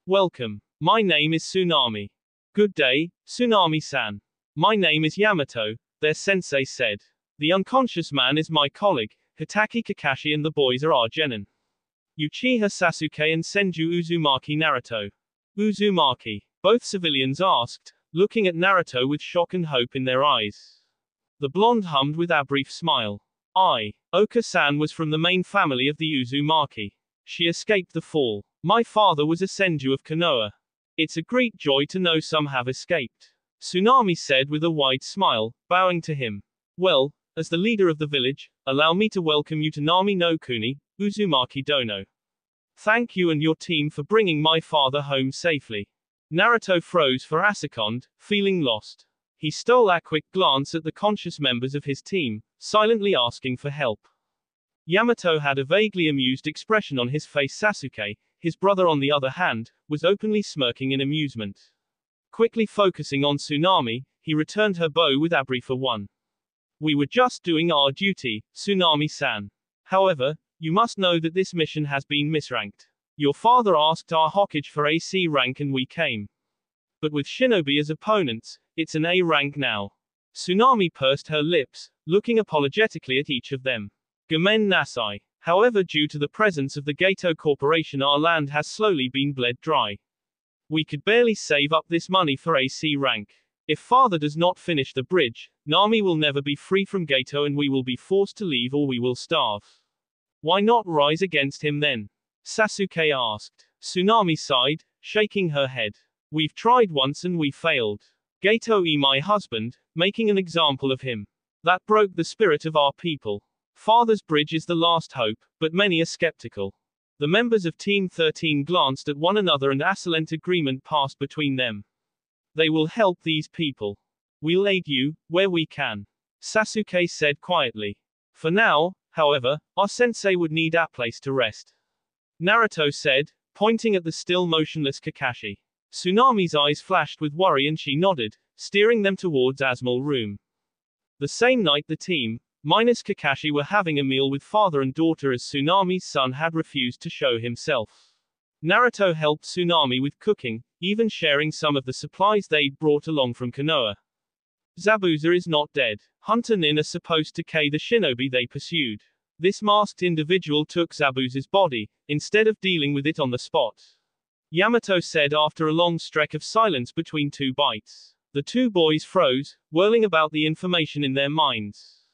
Welcome. My name is Tsunami. Good day, Tsunami-san. My name is Yamato, their sensei said. The unconscious man is my colleague, Hitaki Kakashi, and the boys are our genin. Uchiha Sasuke and Senju Uzumaki Naruto. Uzumaki. Both civilians asked, looking at Naruto with shock and hope in their eyes. The blonde hummed with a brief smile. Oka-san was from the main family of the Uzumaki. She escaped the fall. My father was a Senju of Konoha. It's a great joy to know some have escaped. Tsunami said with a wide smile, bowing to him. Well, as the leader of the village, allow me to welcome you to Nami no Kuni, Uzumaki Dono. Thank you and your team for bringing my father home safely. Naruto froze for a second, feeling lost. He stole a quick glance at the conscious members of his team, silently asking for help. Yamato had a vaguely amused expression on his face. Sasuke, his brother on the other hand, was openly smirking in amusement. Quickly focusing on Tsunami, he returned her bow with a brief one. We were just doing our duty, Tsunami-san. However, you must know that this mission has been misranked. Your father asked our Hokage for a C rank and we came. But with Shinobi as opponents, it's an A rank now. Tsunami pursed her lips, looking apologetically at each of them. Gomen nasai. However, due to the presence of the Gato Corporation, our land has slowly been bled dry. We could barely save up this money for a C rank. If father does not finish the bridge, Nami will never be free from Gato and we will be forced to leave or we will starve. Why not rise against him then? Sasuke asked. Tsunami sighed, shaking her head. We've tried once and we failed. Gato my husband, making an example of him. That broke the spirit of our people. Father's bridge is the last hope, but many are skeptical. The members of Team 13 glanced at one another and a silent agreement passed between them. They will help these people. We'll aid you, where we can. Sasuke said quietly. For now, however, our sensei would need a place to rest. Naruto said, pointing at the still motionless Kakashi. Tsunami's eyes flashed with worry and she nodded, steering them towards Asmal's room. The same night the team, minus Kakashi, were having a meal with father and daughter as Tsunami's son had refused to show himself. Naruto helped Tsunami with cooking, even sharing some of the supplies they'd brought along from Konoha. Zabuza is not dead. Hunter Nin are supposed to kill the shinobi they pursued. This masked individual took Zabuza's body, instead of dealing with it on the spot. Yamato said after a long stretch of silence between two bites. The two boys froze, whirling about the information in their minds.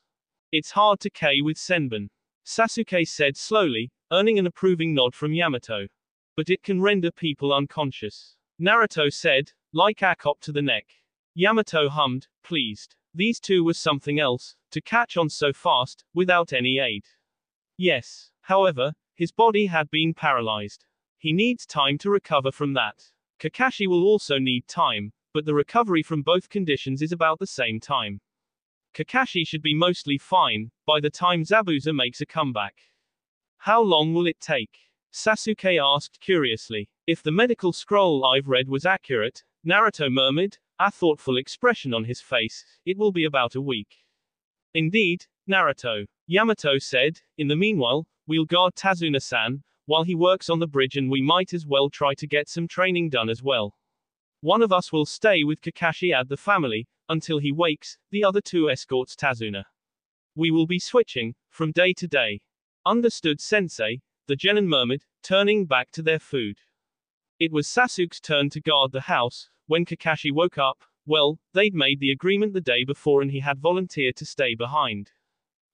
It's hard to kill with senbon. Sasuke said slowly, earning an approving nod from Yamato. But it can render people unconscious. Naruto said, like a cop to the neck. Yamato hummed, pleased. These two were something else, to catch on so fast, without any aid. Yes. However, his body had been paralyzed. He needs time to recover from that. Kakashi will also need time, but the recovery from both conditions is about the same time. Kakashi should be mostly fine by the time Zabuza makes a comeback. How long will it take? Sasuke asked curiously. If the medical scroll I've read was accurate, Naruto murmured, a thoughtful expression on his face, it will be about a week. Indeed, Naruto. Yamato said, in the meanwhile, we'll guard Tazuna-san, while he works on the bridge and we might as well try to get some training done as well. One of us will stay with Kakashi and the family, until he wakes, the other two escorts Tazuna. We will be switching, from day to day. Understood sensei, the genin murmured, turning back to their food. It was Sasuke's turn to guard the house, when Kakashi woke up. Well, they'd made the agreement the day before and he had volunteered to stay behind.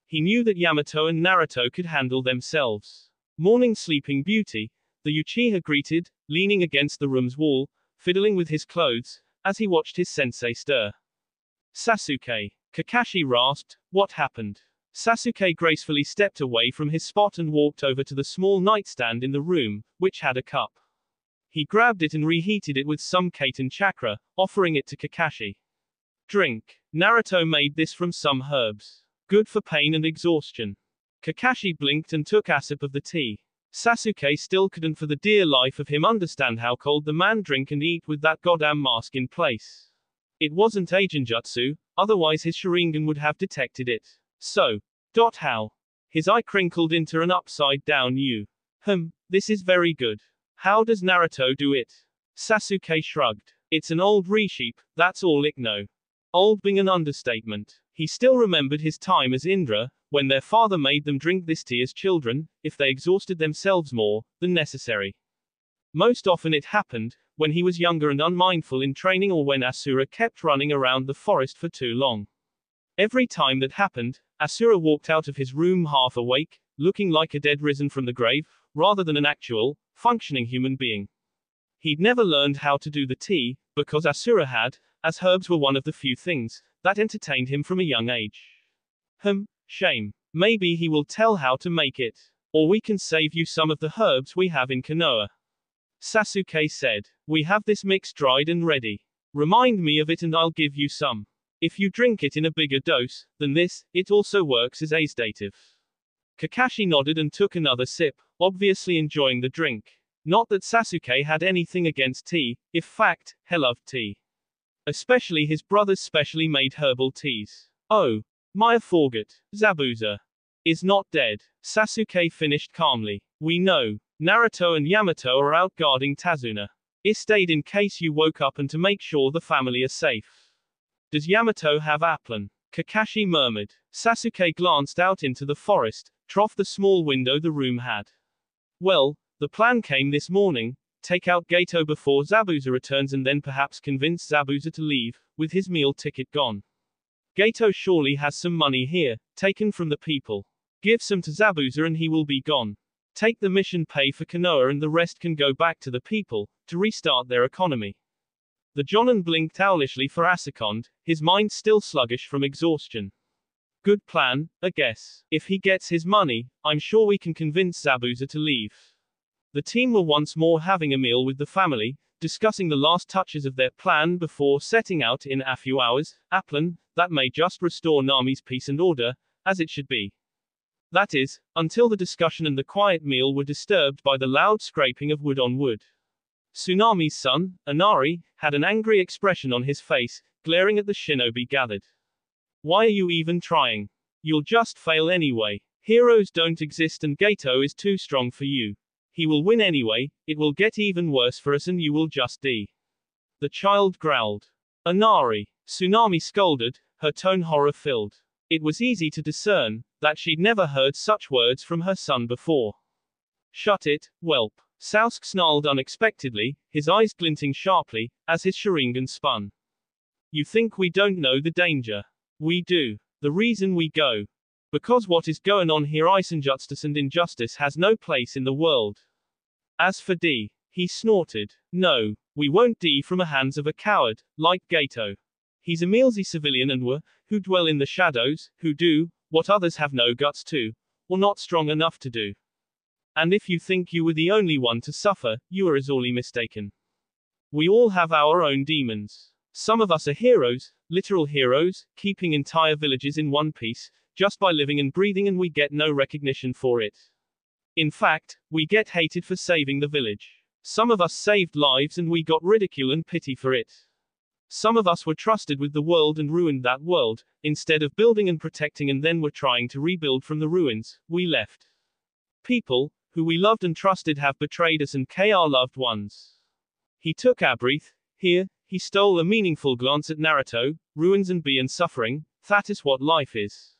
He knew that Yamato and Naruto could handle themselves. Morning Sleeping Beauty, the Uchiha greeted, leaning against the room's wall, fiddling with his clothes, as he watched his sensei stir. Sasuke. Kakashi rasped, what happened? Sasuke gracefully stepped away from his spot and walked over to the small nightstand in the room, which had a cup. He grabbed it and reheated it with some Kaiten chakra, offering it to Kakashi. Drink. Naruto made this from some herbs. Good for pain and exhaustion. Kakashi blinked and took a sip of the tea. Sasuke still couldn't for the dear life of him understand how cold the man drink and eat with that goddamn mask in place. It wasn't Agenjutsu, otherwise his Sharingan would have detected it. So. How? His eye crinkled into an upside-down U. This is very good. How does Naruto do it? Sasuke shrugged. It's an old resheep, that's all I know. Old being an understatement. He still remembered his time as Indra, when their father made them drink this tea as children, if they exhausted themselves more than necessary. Most often it happened, when he was younger and unmindful in training or when Ashura kept running around the forest for too long. Every time that happened, Ashura walked out of his room half awake, looking like a dead risen from the grave, rather than an actual, functioning human being. He'd never learned how to do the tea, because Ashura had, as herbs were one of the few things that entertained him from a young age. Shame. Maybe he will tell how to make it. Or we can save you some of the herbs we have in Konoha. Sasuke said. We have this mix dried and ready. Remind me of it and I'll give you some. If you drink it in a bigger dose than this, it also works as a sedative. Kakashi nodded and took another sip, obviously enjoying the drink. Not that Sasuke had anything against tea, in fact, he loved tea. Especially his brother's specially made herbal teas. Oh. I forgot. Zabuza is not dead. Sasuke finished calmly. We know. Naruto and Yamato are out guarding Tazuna. I stayed in case you woke up and to make sure the family are safe. Does Yamato have a plan? Kakashi murmured. Sasuke glanced out into the forest, trough the small window the room had. Well, the plan came this morning. Take out Gato before Zabuza returns and then perhaps convince Zabuza to leave, with his meal ticket gone. Gato surely has some money here, taken from the people. Give some to Zabuza and he will be gone. Take the mission pay for Konoha and the rest can go back to the people, to restart their economy. The Jonin blinked owlishly for a second, his mind still sluggish from exhaustion. Good plan, I guess. If he gets his money, I'm sure we can convince Zabuza to leave. The team were once more having a meal with the family, discussing the last touches of their plan before setting out in a few hours, a plan that may just restore Nami's peace and order, as it should be. That is, until the discussion and the quiet meal were disturbed by the loud scraping of wood on wood. Tsunami's son, Inari, had an angry expression on his face, glaring at the shinobi gathered. Why are you even trying? You'll just fail anyway. Heroes don't exist and Gato is too strong for you. He will win anyway, it will get even worse for us and you will just die. The child growled. Inari. Tsunami scolded, her tone horror-filled. It was easy to discern that she'd never heard such words from her son before. Shut it, whelp. Sasuke snarled unexpectedly, his eyes glinting sharply, as his Sharingan spun. You think we don't know the danger? We do. The reason we go. Because what is going on here Isenjustice and injustice has no place in the world. As for D, he snorted. No, we won't D from the hands of a coward, like Gato. He's a mealsy civilian and who dwell in the shadows, who do what others have no guts to, or not strong enough to do. And if you think you were the only one to suffer, you are sorely mistaken. We all have our own demons. Some of us are heroes, literal heroes, keeping entire villages in one piece, just by living and breathing, and we get no recognition for it. In fact, we get hated for saving the village. Some of us saved lives and we got ridicule and pity for it. Some of us were trusted with the world and ruined that world. Instead of building and protecting and then were trying to rebuild from the ruins, we left. People, who we loved and trusted, have betrayed us and our loved ones. He took a breath. Here, he stole a meaningful glance at Naruto. Ruins and be and suffering, that is what life is.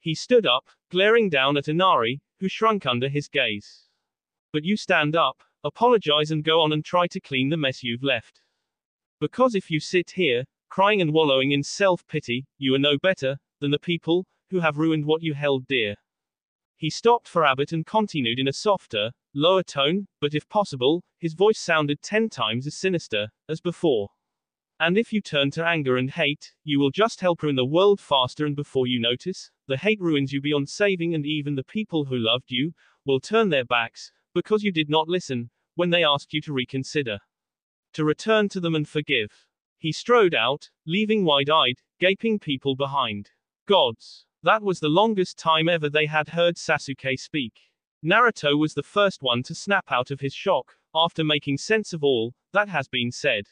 He stood up, glaring down at Inari, who shrunk under his gaze. But you stand up, apologize and go on and try to clean the mess you've left. Because if you sit here, crying and wallowing in self-pity, you are no better than the people who have ruined what you held dear. He stopped for a bit and continued in a softer, lower tone, but if possible, his voice sounded 10 times as sinister as before. And if you turn to anger and hate, you will just help ruin the world faster, and before you notice, the hate ruins you beyond saving, and even the people who loved you will turn their backs, because you did not listen when they asked you to reconsider. To return to them and forgive. He strode out, leaving wide-eyed, gaping people behind. Gods. That was the longest time ever they had heard Sasuke speak. Naruto was the first one to snap out of his shock, after making sense of all that has been said.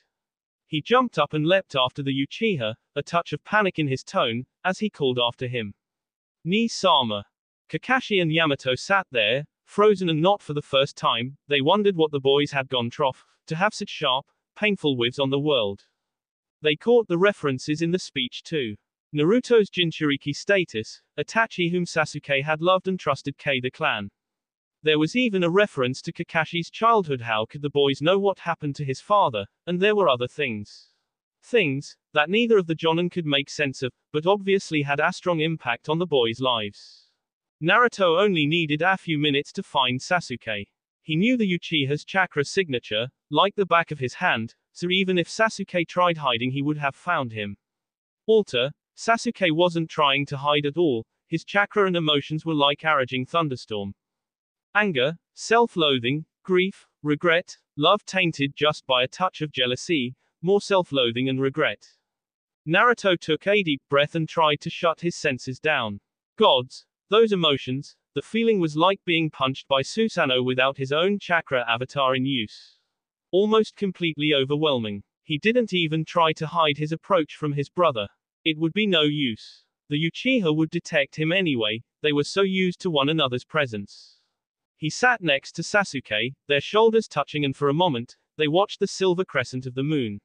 He jumped up and leapt after the Uchiha, a touch of panic in his tone, as he called after him. Ni-sama. Kakashi and Yamato sat there, frozen, and not for the first time, they wondered what the boys had gone trough, to have such sharp, painful whiffs on the world. They caught the references in the speech too. Naruto's Jinchuriki status, Itachi whom Sasuke had loved and trusted the clan. There was even a reference to Kakashi's childhood. How could the boys know what happened to his father? And there were other things. Things that neither of the Jonin could make sense of, but obviously had a strong impact on the boys' lives. Naruto only needed a few minutes to find Sasuke. He knew the Uchiha's chakra signature, like the back of his hand, so even if Sasuke tried hiding he would have found him. Alter, Sasuke wasn't trying to hide at all, his chakra and emotions were like a raging thunderstorm. Anger, self-loathing, grief, regret, love tainted just by a touch of jealousy, more self-loathing and regret. Naruto took a deep breath and tried to shut his senses down. Gods, those emotions, the feeling was like being punched by Susanoo without his own chakra avatar in use. Almost completely overwhelming. He didn't even try to hide his approach from his brother. It would be no use. The Uchiha would detect him anyway, they were so used to one another's presence. He sat next to Sasuke, their shoulders touching, and for a moment, they watched the silver crescent of the moon.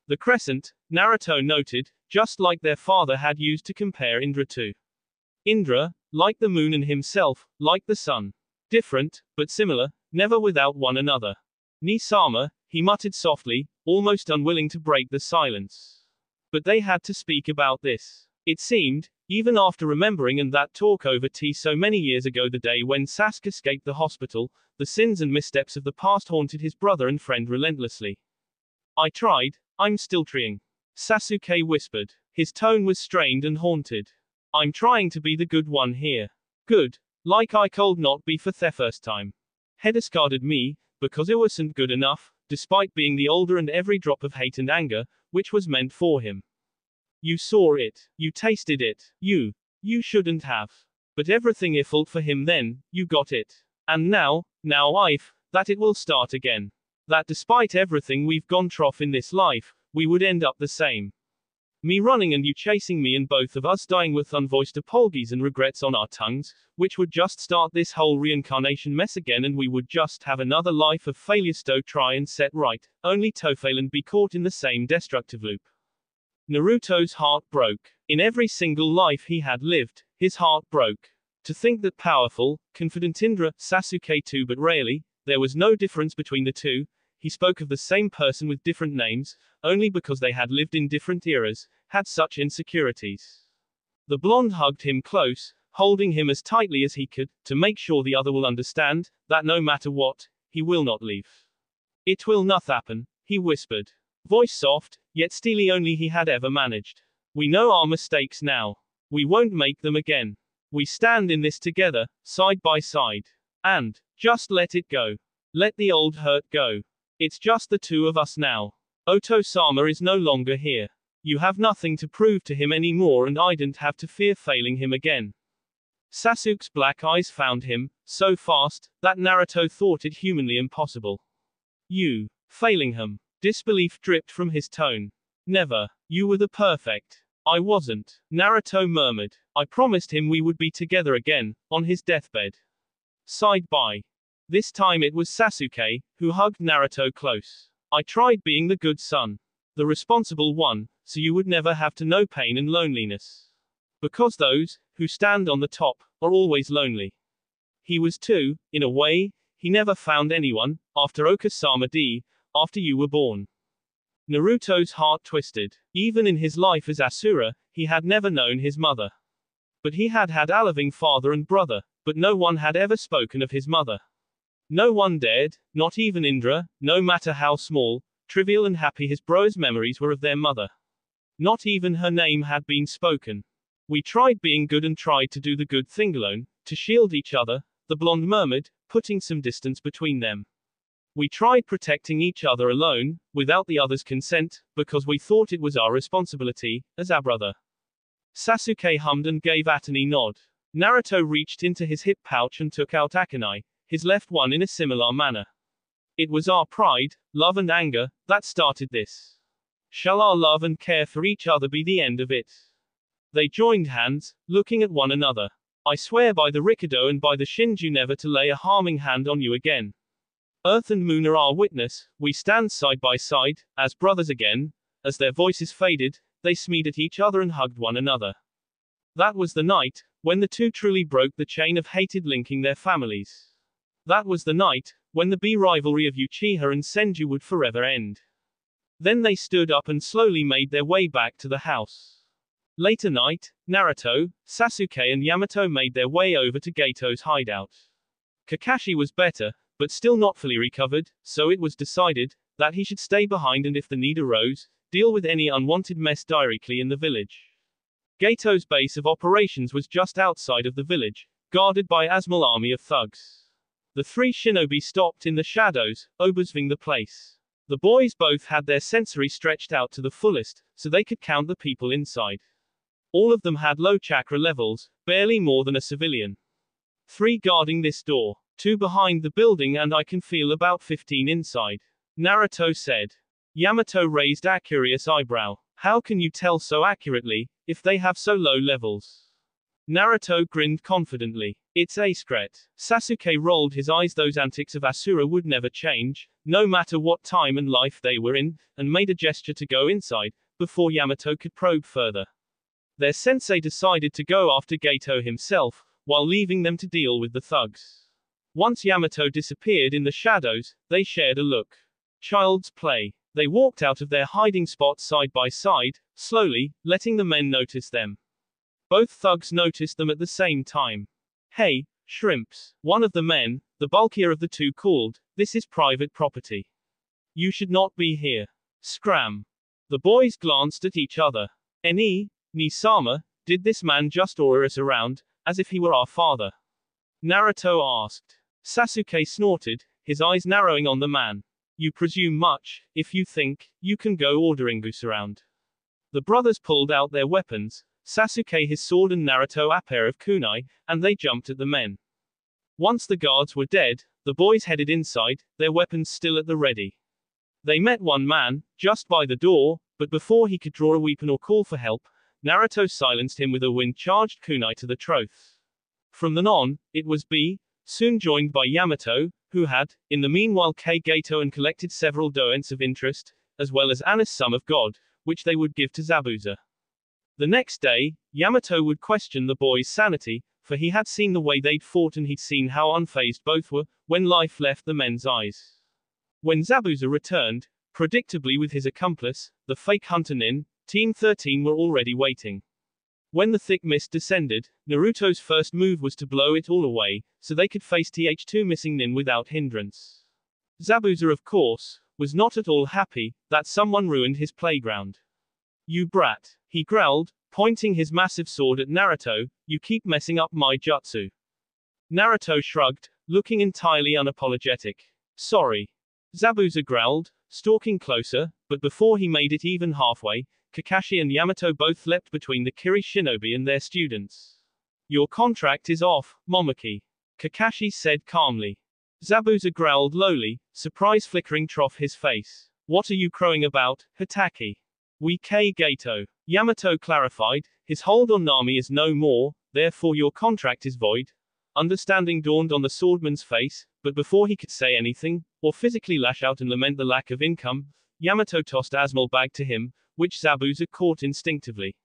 The crescent, Naruto noted, just like their father had used to compare Indra to. Indra, like the moon, and himself, like the sun. Different, but similar, never without one another. Ni-sama, he muttered softly, almost unwilling to break the silence. But they had to speak about this. It seemed, even after remembering and that talk over tea so many years ago, the day when Sasuke escaped the hospital, the sins and missteps of the past haunted his brother and friend relentlessly. I tried, I'm still trying. Sasuke whispered. His tone was strained and haunted. I'm trying to be the good one here. Good. Like I could not be for the first time. He discarded me, because it wasn't good enough, despite being the older and every drop of hate and anger, which was meant for him. You saw it. You tasted it. You shouldn't have. But everything I felt for him then, you got it. And now I've, that it will start again. That despite everything we've gone trough in this life, we would end up the same. Me running and you chasing me, and both of us dying with unvoiced apologies and regrets on our tongues, which would just start this whole reincarnation mess again, and we would just have another life of failure to try and set right, only to fail and be caught in the same destructive loop. Naruto's heart broke. In every single life he had lived, his heart broke. To think that powerful, confident Indra, Sasuke too, but rarely, there was no difference between the two. He spoke of the same person with different names, only because they had lived in different eras, had such insecurities. The blonde hugged him close, holding him as tightly as he could, to make sure the other will understand, that no matter what, he will not leave. It will not happen, he whispered. Voice soft, yet steely, only he had ever managed. We know our mistakes now. We won't make them again. We stand in this together, side by side. And, just let it go. Let the old hurt go. It's just the two of us now. Oto-sama is no longer here. You have nothing to prove to him anymore and I don't have to fear failing him again. Sasuke's black eyes found him, so fast, that Naruto thought it humanly impossible. You. Failing him. Disbelief dripped from his tone. Never. You were the perfect. I wasn't. Naruto murmured. I promised him we would be together again, on his deathbed. Sighed by. This time it was Sasuke, who hugged Naruto close. I tried being the good son. The responsible one, so you would never have to know pain and loneliness. Because those, who stand on the top, are always lonely. He was too, in a way. He never found anyone, after Okasama D, after you were born. Naruto's heart twisted. Even in his life as Ashura, he had never known his mother. But he had had a loving father and brother, but no one had ever spoken of his mother. No one dared, not even Indra, no matter how small, trivial and happy his bro's memories were of their mother. Not even her name had been spoken. We tried being good and tried to do the good thing alone, to shield each other, the blonde murmured, putting some distance between them. We tried protecting each other alone, without the other's consent, because we thought it was our responsibility, as our brother. Sasuke hummed and gave Atani nod. Naruto reached into his hip pouch and took out Akanai, his left one in a similar manner. It was our pride, love and anger, that started this. Shall our love and care for each other be the end of it? They joined hands, looking at one another. I swear by the Rikudo and by the Shinju never to lay a harming hand on you again. Earth and moon are our witness, we stand side by side, as brothers again. As their voices faded, they smeared at each other and hugged one another. That was the night, when the two truly broke the chain of hatred linking their families. That was the night, when the rivalry of Uchiha and Senju would forever end. Then they stood up and slowly made their way back to the house. Later night, Naruto, Sasuke and Yamato made their way over to Gato's hideout. Kakashi was better, but still not fully recovered, so it was decided that he should stay behind and if the need arose, deal with any unwanted mess directly in the village. Gato's base of operations was just outside of the village, guarded by Asmal army of thugs. The three shinobi stopped in the shadows, observing the place. The boys both had their sensory stretched out to the fullest, so they could count the people inside. All of them had low chakra levels, barely more than a civilian. 3 guarding this door, 2 behind the building and I can feel about 15 inside. Naruto said. Yamato raised a curious eyebrow. How can you tell so accurately, if they have so low levels? Naruto grinned confidently. It's a secret. Sasuke rolled his eyes. Those antics of Ashura would never change, no matter what time and life they were in, and made a gesture to go inside, before Yamato could probe further. Their sensei decided to go after Gato himself, while leaving them to deal with the thugs. Once Yamato disappeared in the shadows, they shared a look. Child's play. They walked out of their hiding spot side by side, slowly, letting the men notice them. Both thugs noticed them at the same time. Hey, shrimps. One of the men, the bulkier of the two called, this is private property. You should not be here. Scram. The boys glanced at each other. Ni-sama, did this man just order us around, as if he were our father? Naruto asked. Sasuke snorted, his eyes narrowing on the man. You presume much, if you think, you can go ordering us around. The brothers pulled out their weapons, Sasuke his sword and Naruto a pair of kunai, and they jumped at the men. Once the guards were dead, the boys headed inside, their weapons still at the ready. They met one man, just by the door, but before he could draw a weapon or call for help, Naruto silenced him with a wind-charged kunai to the throat. From then on, it was soon joined by Yamato, who had, in the meanwhile Gato and collected several doents of interest, as well as Anis Sum of God, which they would give to Zabuza. The next day, Yamato would question the boys' sanity, for he had seen the way they'd fought and he'd seen how unfazed both were, when life left the men's eyes. When Zabuza returned, predictably with his accomplice, the fake hunter Nin, Team 13 were already waiting. When the thick mist descended, Naruto's first move was to blow it all away, so they could face Th2 missing Nin without hindrance. Zabuza, of course, was not at all happy that someone ruined his playground. You brat, he growled, pointing his massive sword at Naruto, you keep messing up my jutsu. Naruto shrugged, looking entirely unapologetic. Sorry. Zabuza growled, stalking closer, But before he made it even halfway, Kakashi and Yamato both leapt between the Kiri shinobi and their students. Your contract is off, Momoki, Kakashi said calmly. Zabuza growled lowly, surprise flickering off his face. What are you crowing about, Hitaki? We K Gato. Yamato clarified, his hold on Nami is no more, therefore your contract is void. Understanding dawned on the swordman's face, but before he could say anything, or physically lash out and lament the lack of income, Yamato tossed Asmal bag to him, which Zabuza caught instinctively.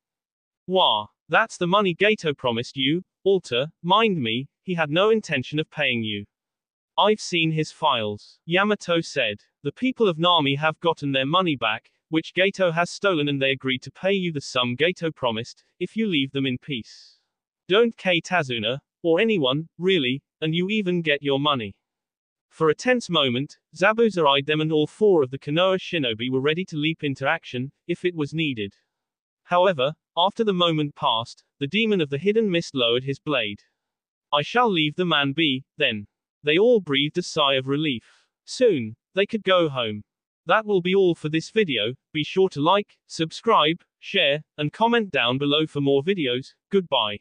Wah, that's the money Gato promised you, Alter, mind me, he had no intention of paying you. I've seen his files, Yamato said. The people of Nami have gotten their money back, which Gato has stolen, and they agreed to pay you the sum Gato promised, if you leave them in peace. Don't K Tazuna, or anyone, really, and you even get your money. For a tense moment, Zabuza eyed them, and all four of the Konoha shinobi were ready to leap into action, if it was needed. However, after the moment passed, the demon of the hidden mist lowered his blade. I shall leave the man be, then. They all breathed a sigh of relief. Soon, they could go home. That will be all for this video. Be sure to like, subscribe, share, and comment down below for more videos. Goodbye.